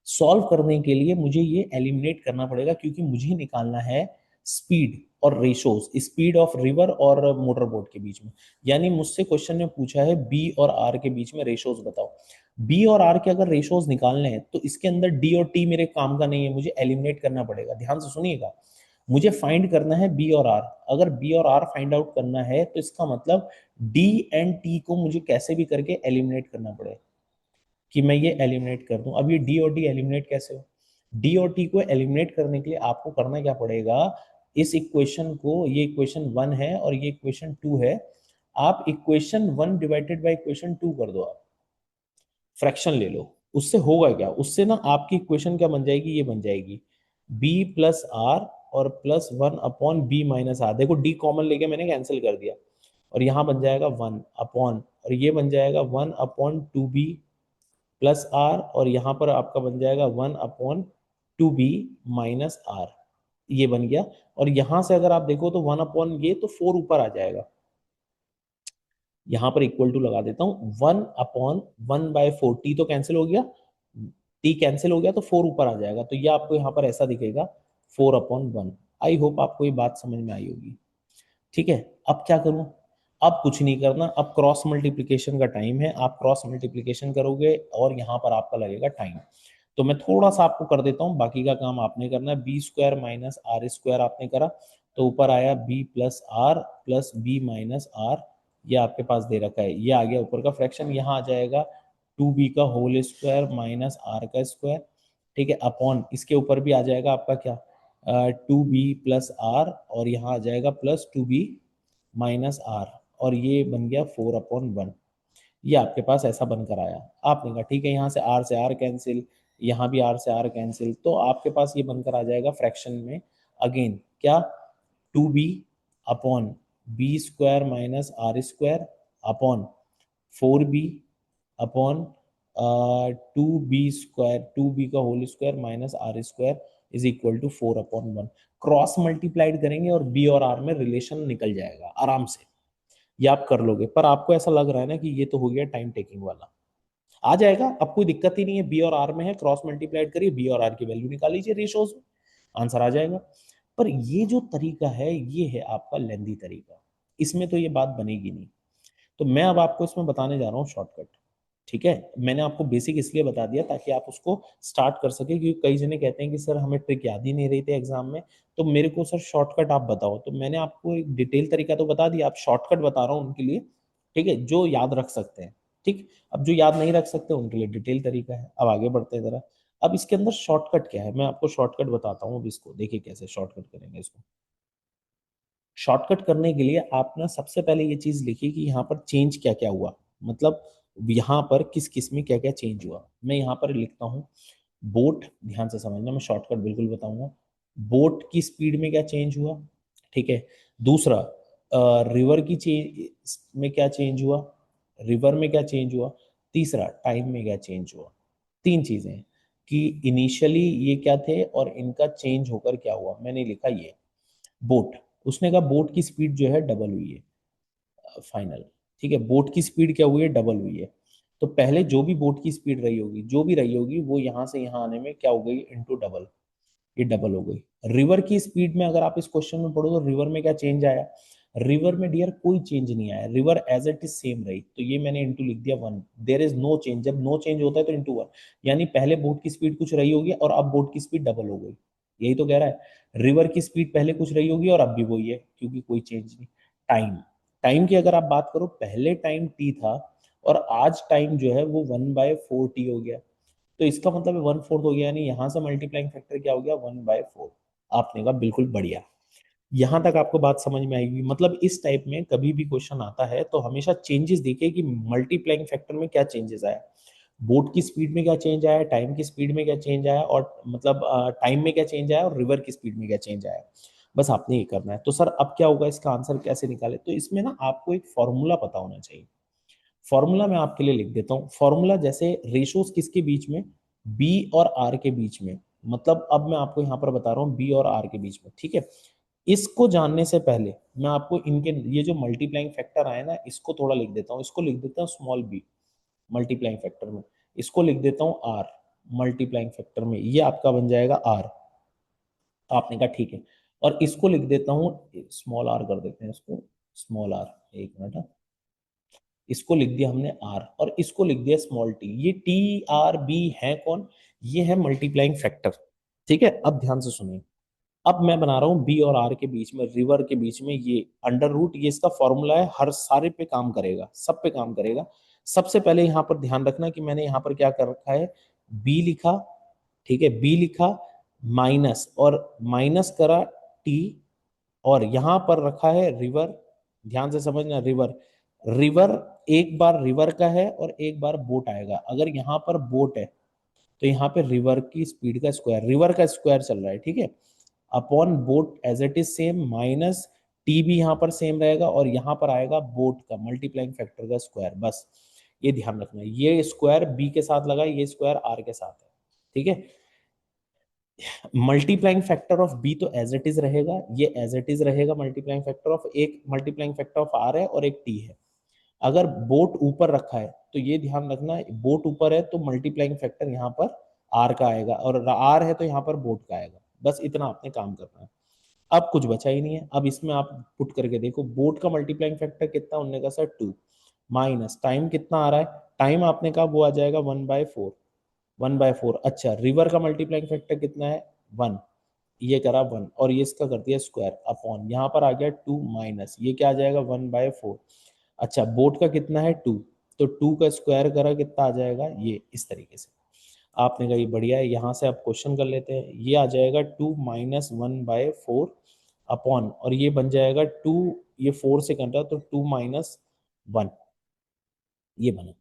सॉल्व करने के लिए मुझे ये एलिमिनेट करना पड़ेगा, क्योंकि मुझे निकालना है स्पीड और रेशोज, स्पीड ऑफ रिवर और मोटर बोट के बीच में। यानी मुझसे क्वेश्चन ने पूछा है बी और आर के बीच में रेशोज बताओ। बी और आर के अगर रेशोज निकालने हैं तो इसके अंदर डी और टी मेरे काम का नहीं है, मुझे एलिमिनेट करना पड़ेगा। ध्यान से सुनिएगा, मुझे फाइंड करना है बी और आर। अगर बी और आर फाइंड आउट करना है तो इसका मतलब डी एंड टी को मुझे कैसे भी करके एलिमिनेट करना पड़ेगा, कि मैं ये एलिमिनेट कर दूं। अब ये डी और डी एलिमिनेट कैसे हो, डी और टी को एलिमिनेट करने के लिए आपको करना क्या पड़ेगा, इस इक्वेशन को, ये इक्वेशन 1 है और ये इक्वेशन 2 है, आप इक्वेशन 1 डिवाइडेड बाय इक्वेशन 2 कर दो, आप फ्रैक्शन ले लो। उससे होगा क्या, उससे ना आपकी इक्वेशन क्या बन जाएगी, ये बन जाएगी बी प्लस आर और प्लस 1/b-r। देखो d कॉमन लेके मैंने कैंसिल कर दिया, और यहाँ बन जाएगा 1 अपॉन, और ये बन जाएगा 1/2b+r, और यहाँ पर आपका बन जाएगा 1/2b-r। ये बन गया। और यहाँ से अगर आप देखो तो 1 अपॉन ये तो 4 ऊपर आ जाएगा, यहाँ पर इक्वल टू लगा देता हूँ, 1/1/4। टी तो कैंसिल हो गया, टी कैंसिल हो गया तो 4 ऊपर आ जाएगा, तो ये आपको यहाँ पर ऐसा दिखेगा 4/1। आई होप आपको ये बात समझ में आई होगी। ठीक है, अब क्या करूं? अब कुछ नहीं करना, अब क्रॉस मल्टीप्लिकेशन का टाइम है। आप क्रॉस मल्टीप्लिकेशन करोगे और यहाँ पर आपका लगेगा टाइम। तो मैं थोड़ा सा आपको कर देता हूँ, बाकी का काम आपने करना है। b² - r² आपने करा, तो ऊपर आया b+r+b-r, ये आपके पास दे रखा है, ये आ गया ऊपर का फ्रैक्शन। यहाँ आ जाएगा 2b² - r²। ठीक है, अपॉन इसके ऊपर भी आ जाएगा आपका क्या, 2b+r, और यहाँ आ जाएगा +2b-r, और ये बन गया 4/1। ये आपके पास ऐसा बनकर आया। आपने कहा ठीक है, यहाँ से r से r कैंसिल, यहाँ भी r से r कैंसिल, तो आपके पास ये बनकर आ जाएगा फ्रैक्शन में अगेन क्या, 2b/b² - r² upon 4b/2b² is equal to 4/1। Cross multiplied करेंगे और b और r में रिलेशन निकल जाएगा आराम से, ये आप कर लोगे। पर आपको ऐसा लग रहा है ना कि ये तो हो गया टाइम टेकिंग वाला, आ जाएगा, अब कोई दिक्कत ही नहीं है। बी और आर में है, क्रॉस मल्टीप्लाइड करिए, बी और आर की वैल्यू निकाल लीजिए रेशोज में, आंसर आ जाएगा। पर ये जो तरीका है ये है आपका लेंदी तरीका, इसमें तो ये बात बनेगी नहीं। तो मैं अब आपको इसमें बताने जा रहा हूँ शॉर्टकट। ठीक है, मैंने आपको बेसिक इसलिए बता दिया ताकि आप उसको स्टार्ट कर सके, क्योंकि कई जने कहते हैं कि सर हमें ट्रिक याद ही नहीं रही थी एग्जाम में, तो मेरे को सर शॉर्टकट आप बताओ। तो मैंने आपको एक डिटेल तरीका तो बता दिया, आप शॉर्टकट बता रहा हूँ उनके लिए, ठीक है, जो याद रख सकते हैं। ठीक, अब जो याद नहीं रख सकते उनके लिए डिटेल तरीका है। अब आगे बढ़ते हैं जरा। अब इसके अंदर शॉर्टकट क्या है, मैं आपको शॉर्टकट बताता हूँ। अब इसको देखिए कैसे शॉर्टकट करेंगे। इसको शॉर्टकट करने के लिए आप ना सबसे पहले ये चीज लिखिए कि यहाँ पर चेंज क्या क्या हुआ, मतलब यहाँ पर किस किस में क्या क्या चेंज हुआ। मैं यहाँ पर लिखता हूँ बोट, ध्यान से समझना, मैं शॉर्टकट बिल्कुल बताऊंगा। बोट की स्पीड में क्या चेंज हुआ, ठीक है। दूसरा, रिवर की चेंज में क्या चेंज हुआ, रिवर में क्या चेंज हुआ। तीसरा, टाइम में क्या चेंज हुआ। तीन चीजें हैं कि इनिशियली ये क्या थे और इनका चेंज होकर क्या हुआ। मैंने लिखा ये बोट, उसने कहा बोट की स्पीड जो है डबल हुई है फाइनल। ठीक है, बोट की स्पीड क्या हुई है, डबल हुई है। तो पहले जो भी बोट की स्पीड रही होगी, जो भी रही होगी, वो यहाँ से यहाँ आने में क्या हो गई, इनटू डबल, ये डबल हो गई। रिवर की स्पीड में अगर आप इस क्वेश्चन में पढ़ो तो रिवर में क्या चेंज आया, रिवर में डियर कोई चेंज नहीं आया, river as it is same रही, तो ये मैंने इनटू लिख दिया 1। देयर इज नो चेंज, जब नो चेंज होता है तो इनटू 1, यानी पहले बोट की स्पीड कुछ रही होगी और अब बोट की स्पीड डबल हो गई, यही तो कह रहा है। रिवर की स्पीड पहले कुछ रही होगी और अब भी वही है, क्योंकि कोई चेंज नहीं। टाइम, टाइम की अगर आप बात करो, पहले टाइम टी था और आज टाइम जो है वो 1/4 टी हो गया, तो इसका मतलब 1/4 हो गया, यानी यहां से मल्टीप्लाइंग फैक्टर क्या हो गया, 1/4। आपने कहा बिल्कुल बढ़िया, यहां तक आपको बात समझ में आएगी। मतलब इस टाइप में कभी भी क्वेश्चन आता है तो हमेशा चेंजेस देखिए कि मल्टीप्लाइंग फैक्टर में क्या चेंजेस आया, बोट की स्पीड में क्या चेंज आया, टाइम की स्पीड में क्या चेंज आया, और मतलब टाइम में क्या चेंज आया और रिवर की स्पीड में क्या चेंज आया। बस आपने ये करना है। तो सर अब क्या होगा, इसका आंसर कैसे निकाले, तो इसमें ना आपको एक फॉर्मूला पता होना चाहिए। फॉर्मूला मैं आपके लिए लिख देता हूँ। फॉर्मूला जैसे रेशोज किसके बीच में, बी और आर के बीच में, मतलब अब मैं आपको यहाँ पर बता रहा हूँ बी और आर के बीच में, ठीक है। इसको जानने से पहले मैं आपको इनके ये जो मल्टीप्लाइंग फैक्टर आए ना, इसको थोड़ा लिख देता हूँ। इसको लिख देता हूँ स्मॉल बी मल्टीप्लाइंग फैक्टर में, इसको लिख देता हूँ आर मल्टीप्लाइंग फैक्टर में, ये आपका बन जाएगा आर। आपने कहा ठीक है, और इसको लिख देता हूँ स्मॉल आर कर देते हैं इसको, स्मॉल आर, एक मिनट, इसको लिख दिया हमने आर और इसको लिख दिया स्मॉल टी। ये टी आर बी है कौन, ये है मल्टीप्लाइंग फैक्टर। ठीक है, अब ध्यान से सुनिए। अब मैं बना रहा हूँ बी और आर के बीच में, रिवर के बीच में, ये अंडर रूट, ये इसका फॉर्मूला है, हर सारे पे काम करेगा, सब पे काम करेगा। सबसे पहले यहाँ पर ध्यान रखना कि मैंने यहाँ पर क्या कर रखा है, बी लिखा, ठीक है, बी लिखा, माइनस, और माइनस करा टी, और यहां पर रखा है रिवर। ध्यान से समझना, रिवर, रिवर एक बार रिवर का है और एक बार बोट आएगा। अगर यहाँ पर बोट है तो यहाँ पे रिवर की स्पीड का स्क्वायर, रिवर का स्क्वायर चल रहा है, ठीक है। Upon boat as it is same minus T भी यहाँ पर सेम रहेगा और यहाँ पर आएगा बोट का मल्टीप्लाइंग फैक्टर का स्क्वायर। बस ये ध्यान रखना है, ये स्क्वायर बी के साथ लगा, ये स्क्वायर आर के साथ है, ठीक है। मल्टीप्लाइंग फैक्टर ऑफ बी तो एज इट इज रहेगा, ये एज इट इज रहेगा मल्टीप्लाइंग फैक्टर ऑफ, एक मल्टीप्लाइंग फैक्टर ऑफ आर है और एक टी है। अगर बोट ऊपर रखा है तो ये ध्यान रखना, बोट ऊपर है तो मल्टीप्लाइंग फैक्टर यहाँ पर आर का आएगा, और आर है तो यहाँ पर बोट का आएगा। बस इतना आपने काम करना है। अब कुछ बचा ही नहीं है। अब इसमें आप पुट करके देखो, बोट का मल्टीप्लाइंग फैक्टर कितना, उन्होंने कहा सर 2, माइनस टाइम कितना आ रहा है, टाइम आपने कहा वो आ जाएगा 1/4, 1/4। अच्छा, रिवर का मल्टीप्लाइंग फैक्टर कितना है 1, ये करा 1 और ये इसका कर दिया स्क्वायर अपॉन, यहाँ पर आ गया 2 माइनस ये क्या आ जाएगा 1/4। अच्छा, बोट का कितना है 2, तो 2 का स्क्वायर करा कितना आ जाएगा, ये इस तरीके से। आपने कहा ये बढ़िया है, यहाँ से आप क्वेश्चन कर लेते हैं, ये आ जाएगा 2 माइनस 1/4 अपॉन, और ये बन जाएगा 2, ये 4 से कट रहा तो 2 माइनस 1, ये बना,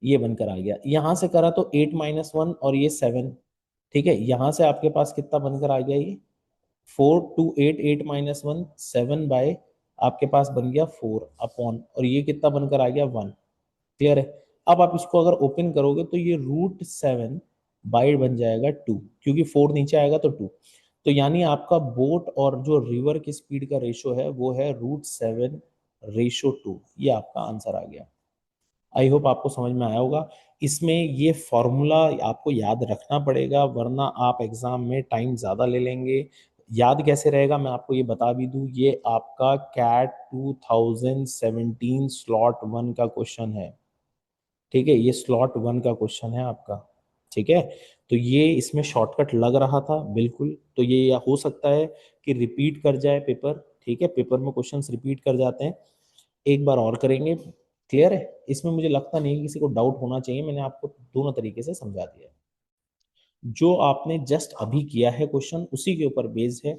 ये बनकर आ गया। यहाँ से करा तो 8 माइनस 1 और ये 7, ठीक है। यहाँ से आपके पास कितना बनकर आ गया, ये 4 टू 8, 8 माइनस 1 7 बाय, आपके पास बन गया 4 अपॉन, और ये कितना बनकर आ गया 1। क्लियर है। अब आप इसको अगर ओपन करोगे तो ये √7 बाई बन जाएगा 2, क्योंकि 4 नीचे आएगा तो 2। तो यानी आपका बोट और जो रिवर की स्पीड का रेशो है वो है √7/2। ये आपका आंसर आ गया। आई होप आपको समझ में आया होगा। इसमें ये फॉर्मूला आपको याद रखना पड़ेगा, वरना आप एग्जाम में टाइम ज्यादा ले लेंगे। याद कैसे रहेगा मैं आपको ये बता भी दूं, ये आपका कैट 2017 स्लॉट 1 का क्वेश्चन है, ठीक है। ये स्लॉट 1 का क्वेश्चन है आपका, ठीक है। तो ये इसमें शॉर्टकट लग रहा था बिल्कुल, तो ये हो सकता है कि रिपीट कर जाए पेपर, ठीक है। पेपर में क्वेश्चंस रिपीट कर जाते हैं, एक बार और करेंगे। क्लियर है। इसमें मुझे लगता नहीं कि किसी को डाउट होना चाहिए, मैंने आपको दोनों तरीके से समझा दिया है। जो आपने जस्ट अभी किया है क्वेश्चन उसी के ऊपर बेस्ड है,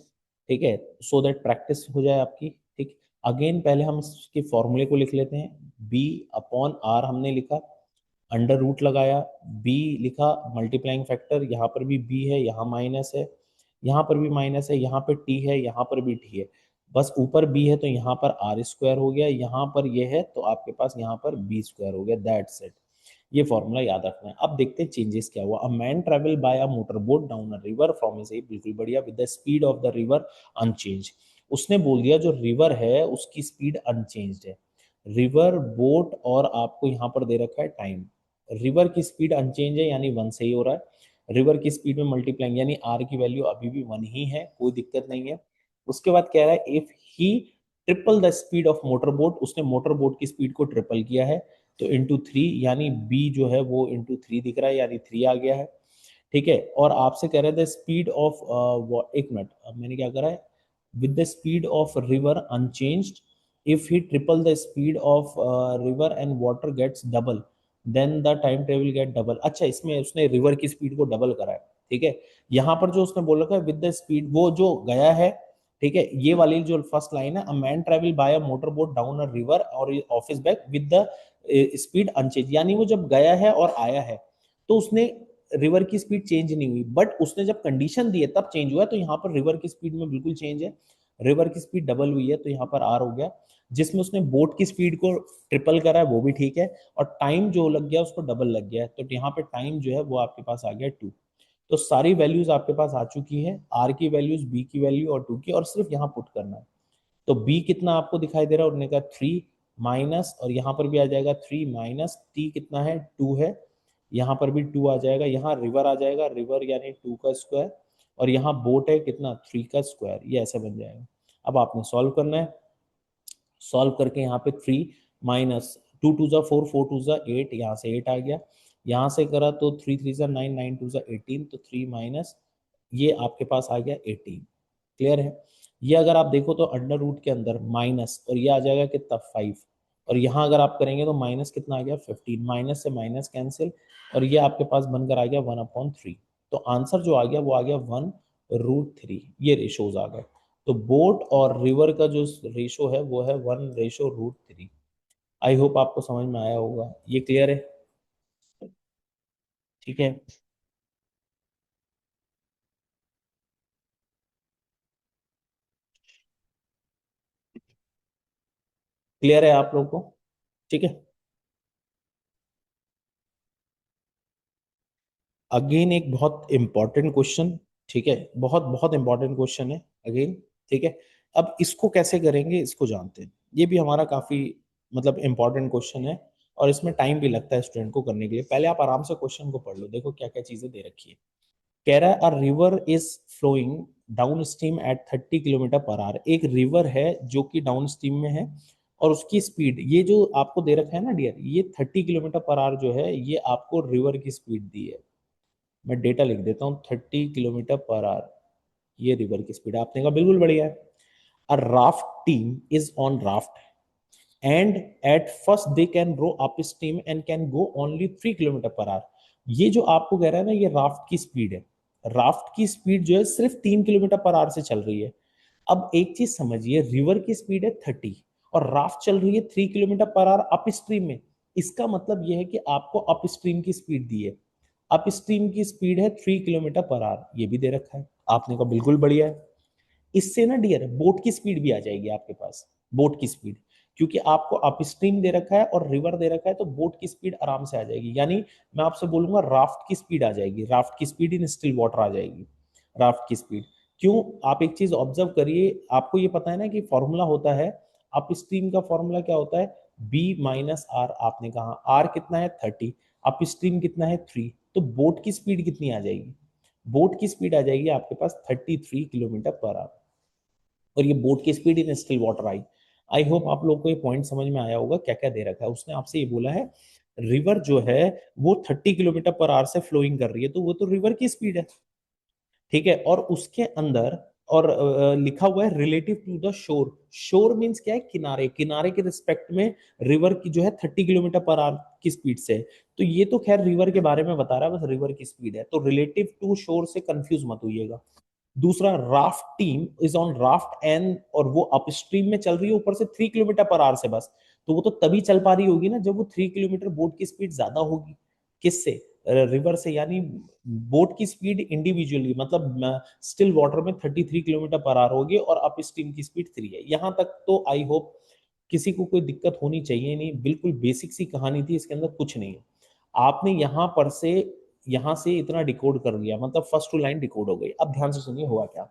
ठीक है, सो दैट प्रैक्टिस हो जाए आपकी, ठीक। अगेन पहले हम इसके फॉर्मूले को लिख लेते हैं, बी अपॉन आर हमने लिखा, अंडर रूट लगाया, बी लिखा मल्टीप्लाइंग फैक्टर, यहाँ पर भी बी है, यहाँ माइनस है, यहाँ पर भी माइनस है, यहाँ पर टी है, यहाँ पर भी टी है। बस ऊपर बी है तो यहाँ पर आर स्क्वायर हो गया, यहाँ पर ये है तो आपके पास यहाँ पर बी स्क्वायर हो गया, दैट्स इट। ये फॉर्मूला याद रखना है। अब देखते हैं चेंजेस क्या हुआ। A man travel by a motor boat down a river from A, बिल्कुल बढ़िया, with the speed of the river unchange. उसने बोल दिया जो रिवर है उसकी स्पीड अनचेंज्ड है। रिवर, बोट और आपको यहाँ पर दे रखा है टाइम। रिवर की स्पीड अनचेंज है यानी 1 से ही हो रहा है। रिवर की स्पीड में मल्टीप्लाइंग यानी आर की वैल्यू अभी भी 1 ही है, कोई दिक्कत नहीं है। उसके बाद कह रहा है if he triple the speed of motor boat, उसने मोटर बोट की स्पीड को ट्रिपल किया है तो इंटू 3, यानी बी जो है वो इंटू 3 दिख रहा है, यानी 3 आ गया है, ठीक है। और आपसे कह रहे थे स्पीड ऑफ, एक मिनट, अब मैंने क्या करा है, with the speed of river unchanged, if he triple the speed of river and water gets double, then the time travel get double। अच्छा, इसमें उसने रिवर की स्पीड को डबल करा है, ठीक है। यहाँ पर जो उसने बोल रखा है विद द स्पीड, वो जो गया है, ठीक है, ये वाली जो फर्स्ट लाइन है, a man travel by a motor boat down a river और office back with the speed unchange, यानी वो जब गया है और आया है तो उसने रिवर की स्पीड चेंज नहीं हुई, बट उसने जब कंडीशन दी है तब चेंज हुआ है। तो यहाँ पर रिवर की स्पीड में बिल्कुल चेंज है, रिवर की स्पीड डबल हुई है तो यहाँ पर आर हो गया। जिसमें उसने बोट की स्पीड को ट्रिपल करा है वो भी ठीक है, और टाइम जो लग गया उसको डबल लग गया है, तो यहाँ पे टाइम जो है वो आपके पास आ गया 2। तो सारी वैल्यूज आपके पास आ चुकी है, आर की वैल्यूज, बी की वैल्यू और 2 की, और सिर्फ यहाँ पुट करना है। तो बी कितना आपको दिखाई दे रहा है, उन्होंने कहा 3 माइनस, और यहाँ पर भी आ जाएगा 3 माइनस, टी कितना है 2 है, यहाँ पर भी 2 आ जाएगा, यहाँ रिवर आ जाएगा, रिवर यानी 2 का स्क्वायर, और यहाँ बोट है कितना 3 का स्क्वायर, ये ऐसे बन जाएगा। अब आपने सॉल्व करना है, सॉल्व करके यहाँ पे 3 माइनस 2 टू ज़ा 4, 4 टू ज़ा 8, यहाँ से 8 आ गया, यहाँ से करा तो 3 3 ज़ा 9, 9 टू ज़ा 18, तो 3 माइनस ये आपके पास आ गया 18। क्लियर है। ये अगर आप देखो तो अंडर रूट के अंदर माइनस, और ये आ जाएगा कितना 5, और यहाँ अगर आप करेंगे तो माइनस कितना आ गया 15, माइनस से माइनस कैंसिल, और ये आपके पास बनकर आ गया 1/3। तो आंसर जो आ गया वो आ गया 1/3, ये रेशोज आ गए। तो बोट और रिवर का जो रेशो है वो है 1/√3। आई होप आपको समझ में आया होगा, ये क्लियर है, ठीक है। क्लियर है आप लोगों को? ठीक है। अगेन एक बहुत इंपॉर्टेंट क्वेश्चन, ठीक है, बहुत बहुत इंपॉर्टेंट क्वेश्चन है अगेन। ठीक है, अब इसको कैसे करेंगे इसको जानते हैं। ये भी हमारा काफी मतलब इंपॉर्टेंट क्वेश्चन है, और इसमें टाइम भी लगता है स्टूडेंट को करने के लिए। पहले आप आराम से क्वेश्चन को पढ़ लो, देखो क्या क्या चीजें दे रखी है। कह रहा है a river is flowing downstream at 30 kilometre per hour. एक रिवर है जो कि डाउन स्ट्रीम में है, और उसकी स्पीड, ये जो आपको दे रखा है ना डियर, ये 30 किलोमीटर पर आवर जो है, ये आपको रिवर की स्पीड दी है। मैं डेटा लिख देता हूँ, 30 किलोमीटर पर आवर, ये रिवर की स्पीड। आपने कहा बिल्कुल बढ़िया है। A raft team is on raft and at first they can row up stream and can go only 3 kilometer per hour. ये जो आपको कह रहा है ना, ये राफ्ट की स्पीड है। राफ्ट की स्पीड जो है सिर्फ 3 किलोमीटर पर आवर से चल रही है। अब एक चीज समझिए, रिवर की स्पीड है 30 और राफ्ट चल रही है 3 kilometer per hour up stream में। इसका मतलब यह है कि आपको अप स्ट्रीम की स्पीड दी है। अप स्ट्रीम की स्पीड है 3 किलोमीटर पर आवर, ये भी दे रखा है। आपने कहा बिल्कुल बढ़िया है। इससे ना डियर बोट की स्पीड भी आ जाएगी आपके पास, बोट की स्पीड। क्योंकि आपको अपस्ट्रीम दे रखा है और रिवर दे रखा है, तो बोट की स्पीड आराम से आ जाएगी। यानी मैं आपसे बोलूंगा राफ्ट की स्पीड आ जाएगी, राफ्ट की स्पीड इन स्टिल वाटर आ जाएगी, राफ्ट की स्पीड। क्यों? आप एक चीज ऑब्जर्व करिए, आपको ये पता है ना कि फॉर्मूला होता है, अपस्ट्रीम का फॉर्मूला क्या होता है, बी माइनस आर। आपने कहा आर कितना है 30, अपस्ट्रीम कितना है 3, तो बोट की स्पीड कितनी आ जाएगी? बोट की स्पीड आ जाएगी आपके पास 33 किलोमीटर पर आवर। और ये बोट की speed in still water I. I hope आप लोग को ये पॉइंट समझ में आया होगा क्या क्या दे रखा है। उसने आपसे ये बोला है रिवर जो है वो 30 किलोमीटर पर आवर से फ्लोइंग कर रही है, तो वो तो रिवर की स्पीड है। ठीक है, और उसके अंदर और लिखा हुआ है रिलेटिव टू द शोर। शोर मींस क्या है, किनारे, किनारे के रिस्पेक्ट में रिवर की जो है 30 किलोमीटर पर आवर की स्पीड से है। तो ये तो खैर रिवर के बारे में बता रहा है, बस रिवर की स्पीड है, तो रिलेटिव टू शोर से कंफ्यूज मत होइएगा। दूसरा, raft team is on raft and, और वो अपस्ट्रीम में चल रही है ऊपर से 3 किलोमीटर पर आवर से बस। तो वो तो तभी चल पा रही होगी ना जब वो 3 किलोमीटर, बोट की स्पीड ज्यादा होगी। किससे? रिवर से। यानी बोट की स्पीड इंडिविजुअली मतलब स्टिल वाटर में 33 किलोमीटर पर आवर होगी और अप स्ट्रीम की स्पीड 3 है। यहां तक तो आई होप किसी को कोई दिक्कत होनी चाहिए नहीं, बिल्कुल बेसिक सी कहानी थी, इसके अंदर कुछ नहीं है। आपने यहां पर से, यहां से इतना डिकोड कर लिया, मतलब फर्स्ट टू लाइन डिकोड हो गई। अब ध्यान से सुनिए हुआ क्या।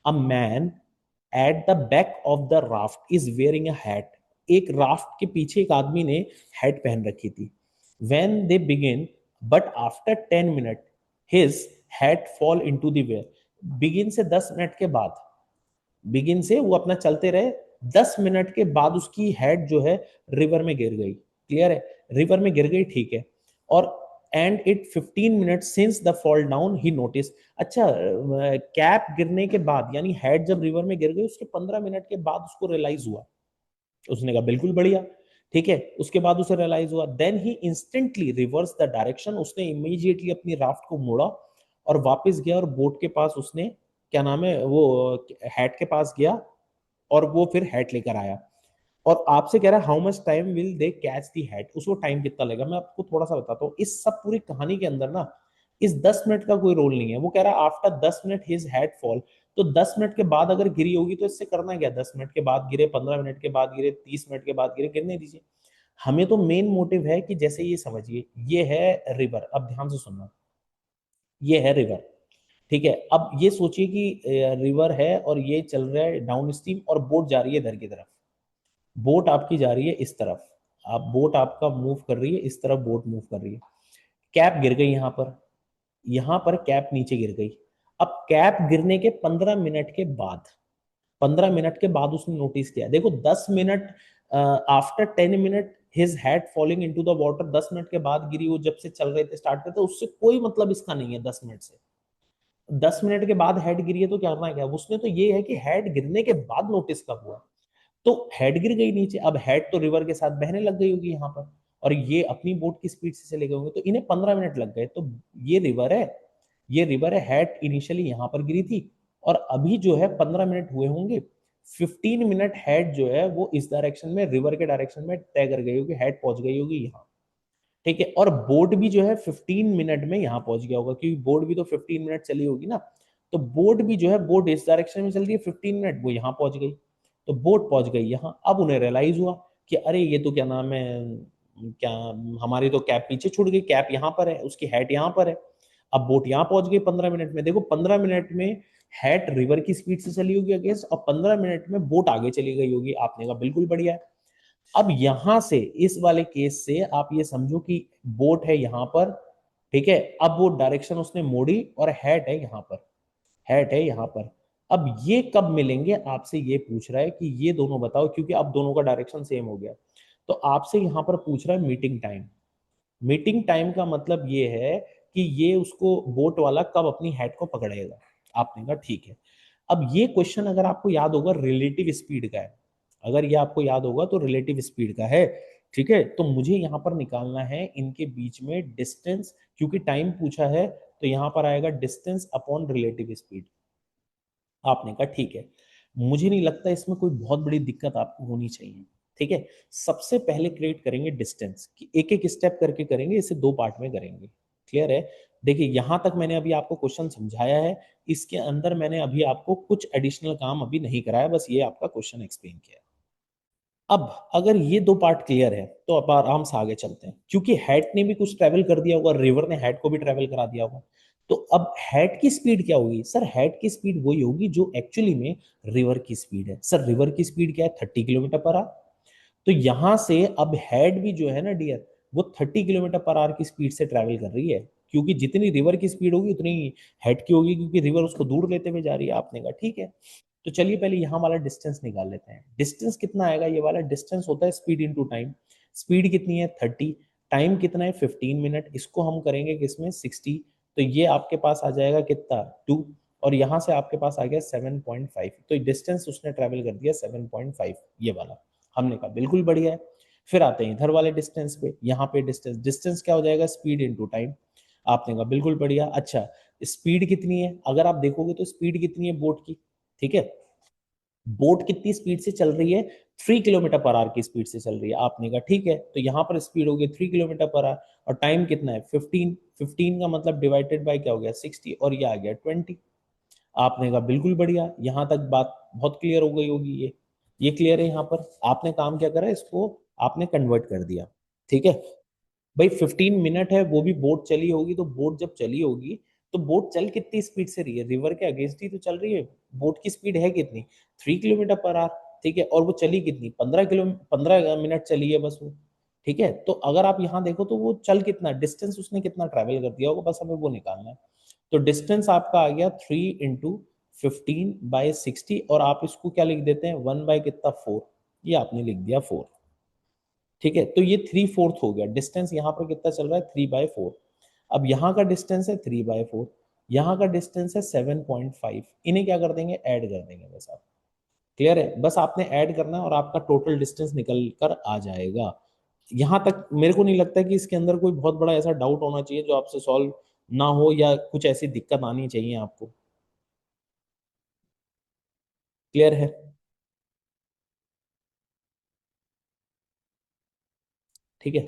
A man at the back of the raft is wearing a hat. एक राफ्ट के पीछे एक आदमी ने हैट पहन रखी थी। When they begin, but after 10 minute his hat fall into the weir. Begin से 10 मिनट के बाद, बिगिन से वो अपना चलते रहे, 10 मिनट के बाद उसकी हेड जो है रिवर में गिर गई। क्लियर है? रिवर में गिर गई, ठीक है। और and it 15 minute since the fall down he notice. अच्छा, कैप गिरने के बाद यानी हेड जब रिवर में गिर गई उसके 15 मिनट के बाद उसको रियलाइज हुआ। उसने कहा बिल्कुल बढ़िया। ठीक है, उसके बाद उसे रियलाइज हुआ, then he instantly reverse the direction. उसने इमीडिएटली अपनी राफ्ट को मोड़ा और वापस गया, और बोट के पास उसने, क्या नाम है वो, हैट के पास गया, और वो फिर हैट लेकर आया। और आपसे कह रहा है how much time will they catch the hat, उसको टाइम कितना लगेगा। मैं आपको थोड़ा सा बताता हूँ, इस सब पूरी कहानी के अंदर ना इस 10 मिनट का कोई रोल नहीं है। वो कह रहा है after 10 minute his hat fall, तो 10 मिनट के बाद अगर गिरी होगी तो इससे करना क्या, 10 मिनट के बाद गिरे, 15 मिनट के बाद गिरे, 30 मिनट के बाद गिरे, गिरने दीजिए। हमें तो मेन मोटिव है कि जैसे ये समझिए, ये है रिवर, अब ध्यान से सुनना, ये है रिवर। ठीक है, अब ये सोचिए कि रिवर है और ये चल रहा है डाउन स्ट्रीम, और बोट जा रही है इधर की तरफ। बोट आपकी जा रही है इस तरफ, आप बोट आपका मूव कर रही है इस तरफ, बोट मूव कर रही है। कैप गिर गई यहां पर, यहां पर कैप नीचे गिर गई। अब कैप गिरने के 15 मिनट के बाद, 15 मिनट के बाद उसने नोटिस किया, देखो 10 minute after 10 minute his had falling into the water, 10 minute के बाद गिरी। वो जब से चल रहे थे, स्टार्ट करते, उससे कोई मतलब इसका नहीं है 10 मिनट से। 10 मिनट के बाद हेड गिरी है तो क्या करना है, क्या उसने तो ये है कि हेड गिरने के बाद नोटिस कब हुआ। तो हेड गिर गई नीचे, अब हेड तो रिवर के साथ बहने लग गई होगी यहाँ पर, और ये अपनी बोट की स्पीड से चले गए होंगे, तो इन्हें 15 मिनट लग गए। तो ये रिवर है, ये रिवर है। हेड इनिशियली यहाँ पर गिरी थी, और अभी जो है 15 मिनट हुए होंगे। 15 मिनट हेड जो है वो इस डायरेक्शन में, रिवर के डायरेक्शन में तय कर गई होगी, हेड पहुंच गई होगी यहाँ। ठीक है, और बोट भी जो है 15 मिनट में यहाँ पहुंच गया होगा, क्योंकि बोट भी तो 15 मिनट चली होगी ना। तो बोट भी जो है, बोट इस डायरेक्शन में चल रही है 15 मिनट, वो यहाँ पहुंच गई। तो बोट पहुंच गई यहाँ। अब उन्हें रियलाइज हुआ कि अरे ये तो क्या नाम है, क्या, हमारी तो कैप पीछे छूट गई, कैप यहाँ पर है, उसकी हैट यहाँ पर है। अब बोट यहाँ पहुंच गई 15 मिनट में। देखो 15 मिनट में हैट रिवर की स्पीड से चली होगी अगेंस्ट, और 15 मिनट में बोट आगे चली गई होगी। आपने कहा बिल्कुल बढ़िया है। अब यहां से इस वाले केस से आप ये समझो कि बोट है यहां पर, ठीक है, अब वो डायरेक्शन उसने मोड़ी और हैट है यहां पर, हैट है यहां पर। अब ये कब मिलेंगे आपसे ये पूछ रहा है कि ये दोनों बताओ, क्योंकि अब दोनों का डायरेक्शन सेम हो गया। तो आपसे यहां पर पूछ रहा है मीटिंग टाइम। मीटिंग टाइम का मतलब ये है कि ये उसको बोट वाला कब अपनी हेड को पकड़ेगा। आपने कहा ठीक है। अब ये क्वेश्चन अगर आपको याद होगा रिलेटिव स्पीड का है, अगर ये आपको याद होगा तो रिलेटिव स्पीड का है, ठीक है। तो मुझे यहां पर निकालना है इनके बीच में डिस्टेंस, क्योंकि टाइम पूछा है, तो यहां पर आएगा डिस्टेंस अपॉन रिलेटिव स्पीड। आपने कहा ठीक है। मुझे नहीं लगता इसमें कोई बहुत बड़ी दिक्कत आपको होनी चाहिए, ठीक है। सबसे पहले क्रिएट करेंगे डिस्टेंस, कि एक एक स्टेप करके करेंगे, इसे दो पार्ट में करेंगे। क्लियर है? देखिए यहां तक मैंने अभी आपको क्वेश्चन समझाया है, इसके अंदर मैंने अभी आपको कुछ एडिशनल काम अभी नहीं कराया, बस ये आपका क्वेश्चन एक्सप्लेन किया। अब अगर ये दो पार्ट क्लियर है तो अब आराम से आगे चलते हैं, क्योंकि हैट ने भी कुछ ट्रेवल कर दिया होगा, रिवर ने हैट को भी ट्रेवल करा दिया होगा। तो अब हैट की स्पीड क्या होगी सर? हैट की स्पीड वही होगी जो एक्चुअली में रिवर की स्पीड है। सर रिवर की स्पीड क्या है? 30 किलोमीटर पर आवर। तो यहां से अब हेड भी जो है ना डियर, वो 30 किलोमीटर पर आवर की स्पीड से ट्रेवल कर रही है, क्योंकि जितनी रिवर की स्पीड होगी उतनी हेड की होगी, क्योंकि रिवर उसको दूर लेते हुए जा रही है। आपने कहा ठीक है। तो चलिए पहले यहां वाला डिस्टेंस निकाल लेते हैं। डिस्टेंस कितना आएगा? ये वाला डिस्टेंस होता है स्पीड इनटू टाइम। स्पीड कितनी है? 30। टाइम कितना है? 15 मिनट। इसको हम करेंगे किसमें? 60। तो ये आपके पास आ जाएगा कितना? 2। और यहां से आपके पास आ गया 7.5। तो डिस्टेंस उसने ट्रेवल कर दिया 7.5, ये वाला। हमने कहा बिल्कुल बढ़िया है। फिर आते हैं इधर वाले डिस्टेंस पे। यहाँ पे डिस्टेंस, डिस्टेंस क्या हो जाएगा? Speed into time. आपने कहा बिल्कुल बढ़िया। अच्छा स्पीड कितनी है? अगर आप देखोगे तो स्पीड कितनी है बोट की, ठीक है, बोट कितनी स्पीड से चल रही है? 3 किलोमीटर पर आवर की स्पीड से चल रही है। आपने कहा ठीक है। तो यहाँ पर स्पीड हो गई 3 किलोमीटर पर आवर, और टाइम कितना है? 15। 15 का मतलब डिवाइडेड बाय क्या हो गया? 60, और ये आ गया 20। आपने कहा बिल्कुल बढ़िया। यहां तक बात बहुत क्लियर हो गई होगी। ये क्लियर है? यहाँ पर आपने काम क्या करा? इसको आपने कन्वर्ट कर दिया, ठीक है। भाई 15 मिनट है, वो भी बोट चली होगी, तो बोट जब चली होगी तो बोट चल कितनी स्पीड से रही है? रिवर के अगेंस्ट ही तो चल रही है। बोट की स्पीड है कितनी? 3 किलोमीटर पर आवर, ठीक है। और वो चली कितनी? 15 मिनट चली है बस वो, ठीक है। तो अगर आप यहाँ देखो तो वो चल कितना, डिस्टेंस उसने कितना ट्रेवल कर दिया होगा, बस हमें वो निकालना है। तो डिस्टेंस आपका आ गया 3 × 15/60, और आप इसको क्या लिख देते हैं? 1/कितना? 4। ये आपने लिख दिया 4, ठीक है। तो ये 3/4 हो गया। डिस्टेंस यहाँ पर कितना चल रहा है? 3/4। अब यहाँ का डिस्टेंस है 3/4, यहाँ का डिस्टेंस है 7.5। इन्हें क्या कर देंगे? ऐड कर देंगे बस आप। क्लियर है? बस आपने ऐड करना है और आपका टोटल डिस्टेंस निकल कर आ जाएगा। यहां तक मेरे को नहीं लगता कि इसके अंदर कोई बहुत बड़ा ऐसा डाउट होना चाहिए जो आपसे सॉल्व ना हो, या कुछ ऐसी दिक्कत आनी चाहिए आपको। क्लियर है? ठीक है।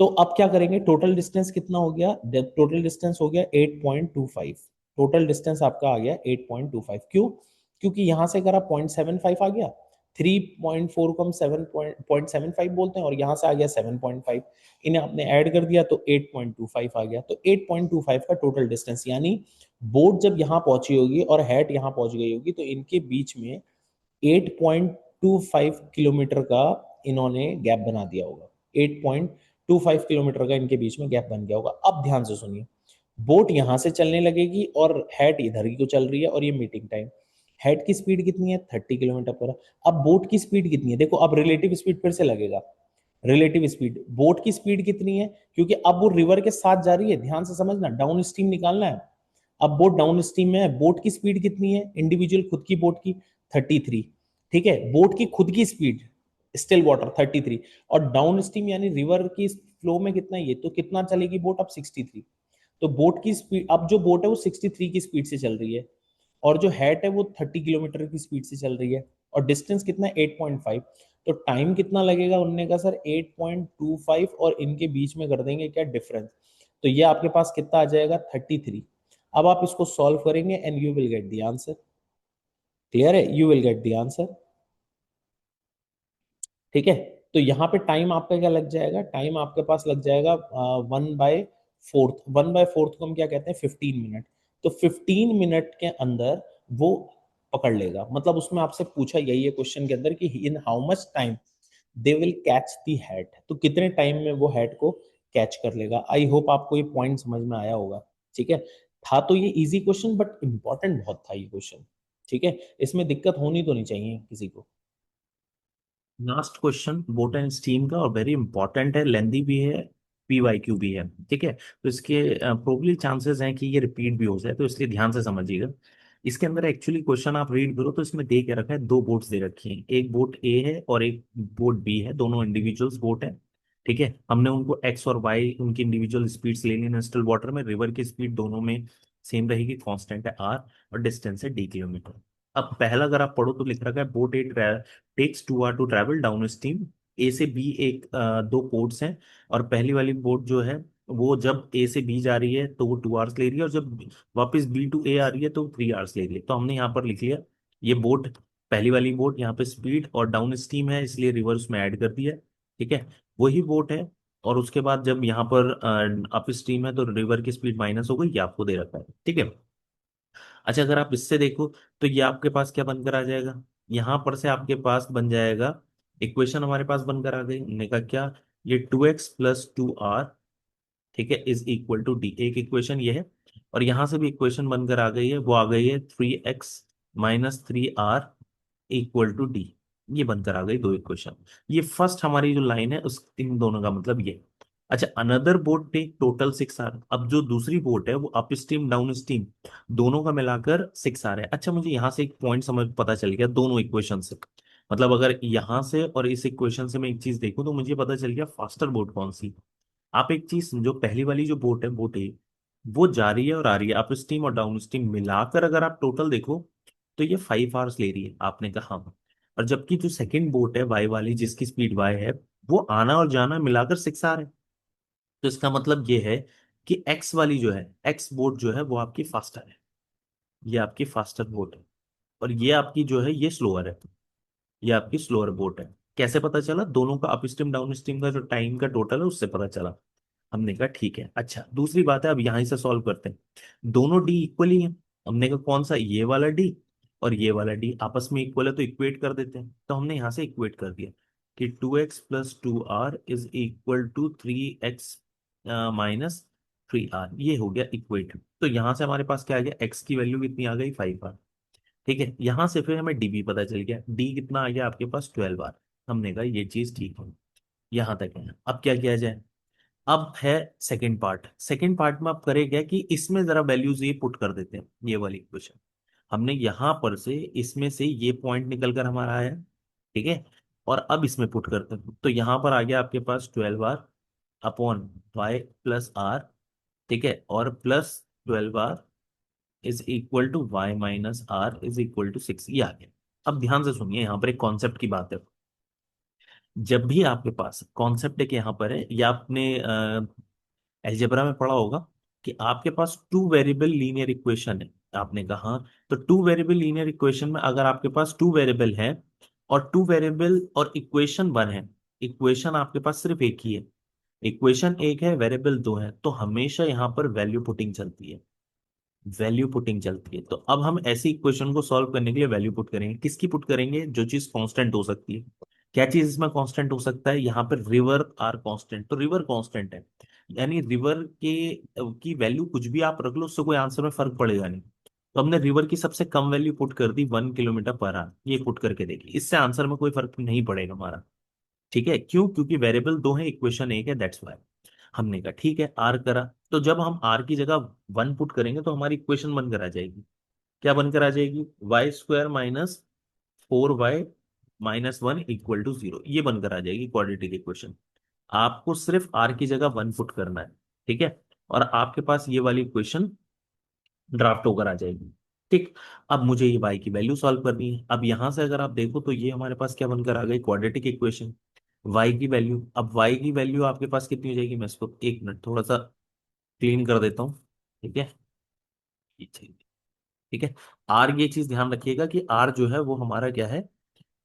तो अब क्या करेंगे? टोटल डिस्टेंस कितना हो गया? टोटल डिस्टेंस हो गया 8.25। टोटल डिस्टेंस आपका आ गया 8.25। क्यों? क्योंकि यहां से अगर आप 0.75 आ गया, 3.4 को हम 7.75 बोलते हैं, और यहां से आ गया 7.5। इन्हें आपने ऐड कर दिया तो 8.25 आ गया। तो 8.25 का टोटल डिस्टेंस, यानी बोट जब यहाँ पहुंची होगी और हैट यहाँ पहुंच गई होगी, तो इनके बीच में 8.25 किलोमीटर का इन्होंने गैप बना दिया होगा। 8.25 किलोमीटर का इनके बीच में गैप बन गया होगा। अब ध्यान से सुनिए, बोट यहां से चलने लगेगी और हेड इधर की को चल रही है, और ये मीटिंग टाइम। हेड की स्पीड कितनी है? 30 किलोमीटर पर। अब बोट की स्पीड कितनी है? देखो अब रिलेटिव स्पीड फिर से लगेगा। रिलेटिव स्पीड, बोट की स्पीड कितनी है? क्योंकि अब वो रिवर के साथ जा रही है, ध्यान से समझना, डाउन स्ट्रीम निकालना है। अब बोट डाउन स्ट्रीम में है। बोट की स्पीड कितनी है इंडिविजुअल खुद की बोट की? 33, ठीक है। बोट की खुद की स्पीड स्टिल वाटर 33, और डाउन स्ट्रीम यानी रिवर की फ्लो में कितना? ये तो कितना चलेगी बोट? अब 63। तो बोट की स्पीड, अब जो बोट है वो 63 की स्पीड से चल रही है, और जो हैट है वो 30 किलोमीटर की स्पीड से चल रही है, और डिस्टेंस कितना है? 8.5। तो टाइम कितना लगेगा? उनने कहा सर 8.25, और इनके बीच में कर देंगे क्या? डिफरेंस। तो ये आपके पास कितना आ जाएगा? 33। अब आप इसको सॉल्व करेंगे and you will get the answer. Clear है? You will get the answer. ठीक है। तो यहाँ पे टाइम आपका क्या लग जाएगा, टाइम आपके पास लग जाएगा 1/4, 1/4 को हम क्या कहते हैं, 15 मिनट। तो 15 मिनट के अंदर वो पकड़ लेगा, मतलब उसमें आपसे पूछा यही है क्वेश्चन के अंदर कि in how much time they will catch the hat, तो कितने टाइम में वो हैट को कैच कर लेगा। आई होप आपको ये पॉइंट समझ में आया होगा। ठीक है, था तो ये इजी क्वेश्चन बट इंपॉर्टेंट बहुत था ये क्वेश्चन। ठीक है, इसमें दिक्कत होनी तो नहीं चाहिए किसी को। Last question boat and steam का, और वेरी इंपॉर्टेंट है, लेंदी भी है, पीवाईक्यू भी है। ठीक है, तो इसके प्रोबेबली चांसेस हैं कि ये रिपीट भी हो जाए, तो इसलिए ध्यान से समझिएगा। इसके अंदर एक्चुअली क्वेश्चन आप रीड करो तो इसमें दे के रखा है, दो बोट्स दे रखी हैं, एक बोट ए है और एक बोट बी है, दोनों इंडिविजुअल्स बोट है। ठीक है, हमने उनको एक्स और वाई उनकी इंडिविजुअल स्पीड्स ले ली नेस्टल वाटर में, रिवर की स्पीड दोनों में सेम रहेगी, कांस्टेंट है आर, और डिस्टेंस है d किलोमीटर। अब पहला अगर आप पढ़ो तो लिख रखा है boat A takes 2 hour to travel down stream. A से बी एक दो पोर्ट्स हैं, और पहली वाली बोट जो है वो जब ए से बी जा रही है तो वो 2 आवर्स ले रही है, और जब वापस बी टू ए आ रही है तो 3 आवर्स ले रही है। तो हमने यहाँ पर लिख लिया ये बोट, पहली वाली बोट यहाँ पे स्पीड और डाउन स्ट्रीम है इसलिए रिवर उसमें ऐड कर दिया है। ठीक है, वही बोट है। और उसके बाद जब यहाँ पर अप स्ट्रीम है तो रिवर की स्पीड माइनस हो गई, ये आपको दे रखा है। ठीक है, अच्छा अगर आप इससे देखो तो ये आपके पास क्या बनकर आ जाएगा, यहां पर से आपके पास बन जाएगा, इक्वेशन हमारे पास बनकर आ गई, हमने कहा क्या, ये 2x + 2r, ठीक है, इज इक्वल टू डी, एक इक्वेशन ये है। और यहां से भी इक्वेशन बनकर आ गई है, वो आ गई है 3x - 3r equal to D, ये बनकर आ गई दो इक्वेशन। ये फर्स्ट हमारी जो लाइन है उस इन दोनों का मतलब ये। अच्छा, another boat take total 6 R, अब जो दूसरी बोट है वो अप स्ट्रीम डाउन स्ट्रीम दोनों का मिलाकर 6 आर है। अच्छा, मुझे यहाँ से एक पॉइंट समझ पता चल गया दोनों इक्वेशन से, मतलब अगर यहाँ से और इस इक्वेशन से मैं एक चीज देखूं तो मुझे पता चल गया फास्टर बोट कौन सी। आप एक चीज समझो, पहली वाली जो बोट है बोट ए, वो जा रही है और आ रही है, अप स्ट्रीम और डाउन स्ट्रीम मिलाकर अगर आप टोटल देखो तो ये 5 आवर्स ले रही है, आपने कहा हाँ। और जबकि जो सेकंड बोट है वाई वाली जिसकी स्पीड वाई है, वो आना और जाना मिलाकर 6 आवर है। तो इसका मतलब ये है कि एक्स वाली जो है, एक्स बोट जो है वो आपकी फास्टर है, ये आपकी फास्टर बोट है, और ये आपकी जो है ये स्लोअर है, ये आपकी स्लोअर बोट है। कैसे पता चला, दोनों का अप स्ट्रीम डाउन स्ट्रीम का जो टाइम का टोटल है उससे पता चला। हमने कहा ठीक है। अच्छा, दूसरी बात है, अब यहां से सॉल्व करते हैं, दोनों डी इक्वल ही है। हमने कहा कौन सा, ये वाला डी और ये वाला डी आपस में इक्वल है तो इक्वेट कर देते हैं, तो हमने यहां से इक्वेट कर दिया कि 2x + 2r is equal to 3x - 3r, ये हो गया इक्वेट। तो यहां से हमारे पास क्या आ गया, x की वैल्यू कितनी आ गई, 5r। ठीक है, यहां से फिर हमें डी भी पता चल गया, डी कितना आ गया आपके पास, 12r। हमने कहा ये चीज ठीक है, यहां तक है। अब क्या किया जाए, अब है सेकंड पार्ट। सेकंड पार्ट में आप करें क्या कि इसमें जरा वैल्यूज ये पुट कर देते हैं, ये वाली इक्वेशन हमने यहां पर से, इसमें से ये पॉइंट निकल कर हमारा आया, ठीक है, और अब इसमें पुट करते हैं तो यहां पर आ गया आपके पास 12r अपॉन y + r, ठीक है, और +12r is equal to y - r is equal to 6, ये आ गया। अब ध्यान से सुनिए, यहाँ पर एक कॉन्सेप्ट की बात है। जब भी आपके पास कॉन्सेप्ट एक यहाँ पर है, या आपने अलजेब्रा में पढ़ा होगा कि आपके पास टू वेरिएबल लीनियर इक्वेशन है, आपने कहा हाँ। तो टू वेरिएबल लीनियर इक्वेशन में अगर आपके पास टू वेरिएबल है और टू वेरिएबल और इक्वेशन वन है, इक्वेशन आपके पास सिर्फ एक ही है, इक्वेशन एक है वेरिएबल दो है, तो हमेशा यहाँ पर वैल्यू पुटिंग चलती है, वैल्यू पुटिंग चलती है। तो अब हम ऐसी इक्वेशन को सॉल्व करने के लिए वैल्यू पुट करेंगे, किसकी पुट करेंगे, जो चीज कांस्टेंट हो सकती है। क्या चीज इसमें कांस्टेंट हो सकता है, यहाँ पर रिवर आर कांस्टेंट, तो रिवर कांस्टेंट है, यानी रिवर के की वैल्यू कुछ भी आप रख लो उससे कोई आंसर में फर्क पड़ेगा नहीं। तो हमने रिवर की सबसे कम वैल्यू पुट कर दी 1 किलोमीटर पर आवर, ये पुट करके देखिए, इससे आंसर में कोई फर्क नहीं पड़ेगा हमारा। ठीक है, क्यों, क्योंकि वेरिएबल दो है इक्वेशन एक है, दैट्स वाई। हमने कहा ठीक है, आर करा, तो जब हम आर की जगह वन पुट करेंगे तो हमारी इक्वेशन बनकर आ जाएगी, क्या बनकर आ जाएगी, y² - 4y - 1 इक्वल टू 0, ये बनकर आ जाएगी क्वाड्रेटिक इक्वेशन। आपको सिर्फ आर की जगह वन पुट करना है, ठीक है, और आपके पास ये वाली इक्वेशन ड्राफ्ट होकर आ जाएगी। ठीक, अब मुझे ये y की वैल्यू सॉल्व करनी है। अब यहां से अगर आप देखो तो ये हमारे पास क्या बनकर आ गई, क्वाड्रेटिक इक्वेशन। y की वैल्यू, अब y की वैल्यू आपके पास कितनी हो जाएगी, मैं इसको एक मिनट थोड़ा सा क्लीन कर देता हूँ। ठीक है, ये चाहिए। ठीक है, r, ये चीज ध्यान रखिएगा कि r जो है वो हमारा क्या है,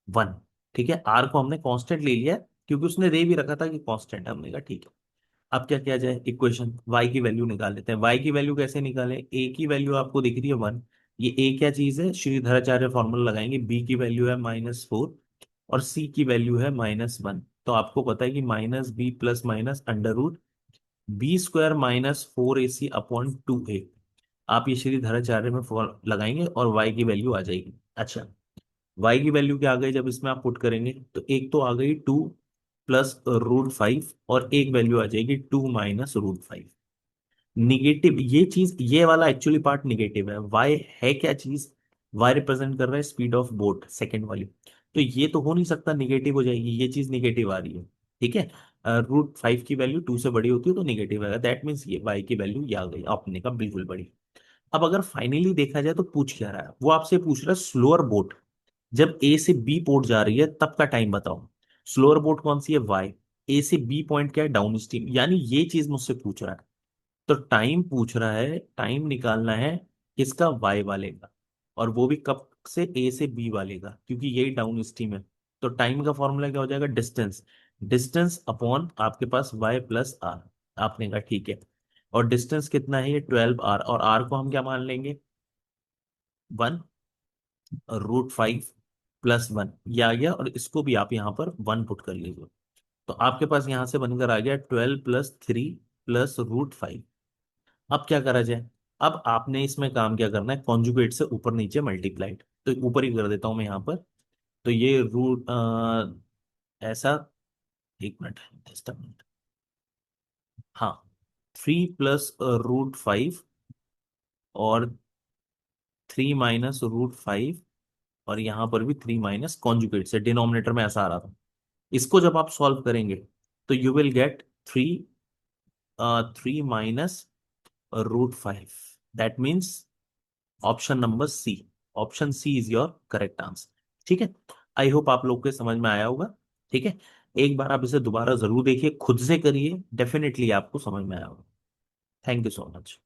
1।
ठीक है, आर को हमने कांस्टेंट ले लिया है, क्योंकि उसने दे भी रखा था कि कांस्टेंट है, हमने कहा ठीक है। अब क्या किया जाए, इक्वेशन y की वैल्यू निकाल लेते हैं। y की वैल्यू कैसे निकालें, a की वैल्यू आपको दिख रही है 1, ये a क्या चीज है, श्रीधराचार्य फॉर्मूला लगाएंगे, b की वैल्यू है -4 और c की वैल्यू है -1। तो आपको पता है कि -b plus minus under root b² -4ac/2a। आप ये श्रीधराचार्य में लगाएंगे और y की वैल्यू आ जाएगी। अच्छा, y की वैल्यू क्या आ गई जब इसमें आप पुट करेंगे, तो एक तो आ गई 2 + √5 और एक वैल्यू आ जाएगी 2 - √5। निगेटिव ये चीज, ये वाला एक्चुअली पार्ट निगेटिव है, y है क्या चीज, y रिप्रेजेंट कर रहा है स्पीड ऑफ बोट, सेकेंड वाली। तो ये तो हो नहीं सकता, निगेटिव हो जाएगी, ये चीज निगेटिव आ रही है। ठीक है, √5 की वैल्यू 2 से बड़ी होती है तो निगेटिव आएगा, दैट मीन्स ये y की वैल्यू ये आ गई, आपने कहा बिल्कुल बड़ी। अब अगर फाइनली देखा जाए तो पूछ क्या रहा है, वो आपसे पूछ रहा है स्लोअर बोट जब ए से बी पोर्ट जा रही है तब का टाइम बताओ। स्लोअर बोट कौन सी है, वाई। ए से बी पॉइंट क्या है, डाउन स्ट्रीम, यानी ये चीज मुझसे पूछ रहा है। तो टाइम पूछ रहा है, टाइम निकालना है किसका, वाई वाले का, और वो भी कब से, ए से बी वाले का, क्योंकि यही डाउन स्ट्रीम है। तो टाइम का फॉर्मूला क्या हो जाएगा, डिस्टेंस, डिस्टेंस अपॉन आपके पास वाई प्लस आर। आपने कहा ठीक है, और डिस्टेंस कितना है, ये 12r, और आर को हम क्या मान लेंगे, 1 √5 + 1, ये आ गया, और इसको भी आप यहाँ पर 1 पुट कर लीजिए। तो आपके पास यहां से बनकर आ गया 12 + 3 + √5। अब क्या करा जाए, अब आपने इसमें काम क्या करना है, कॉन्जुगेट से ऊपर नीचे मल्टीप्लाइड, तो ऊपर ही कर देता हूं मैं यहाँ पर। तो ये रूट ऐसा, एक मिनट, जस्ट अ मिनट, हाँ, 3 + √5 और 3 - √5, और यहां पर भी 3 माइनस कॉन्जुगेट से, डिनोमिनेटर में ऐसा आ रहा था। इसको जब आप सॉल्व करेंगे तो you will get 3 - √5, that means option number C, option C is your correct answer. ठीक है, आई होप आप लोग के समझ में आया होगा। ठीक है, एक बार आप इसे दोबारा जरूर देखिए, खुद से करिए, डेफिनेटली आपको समझ में आया होगा। Thank you so much.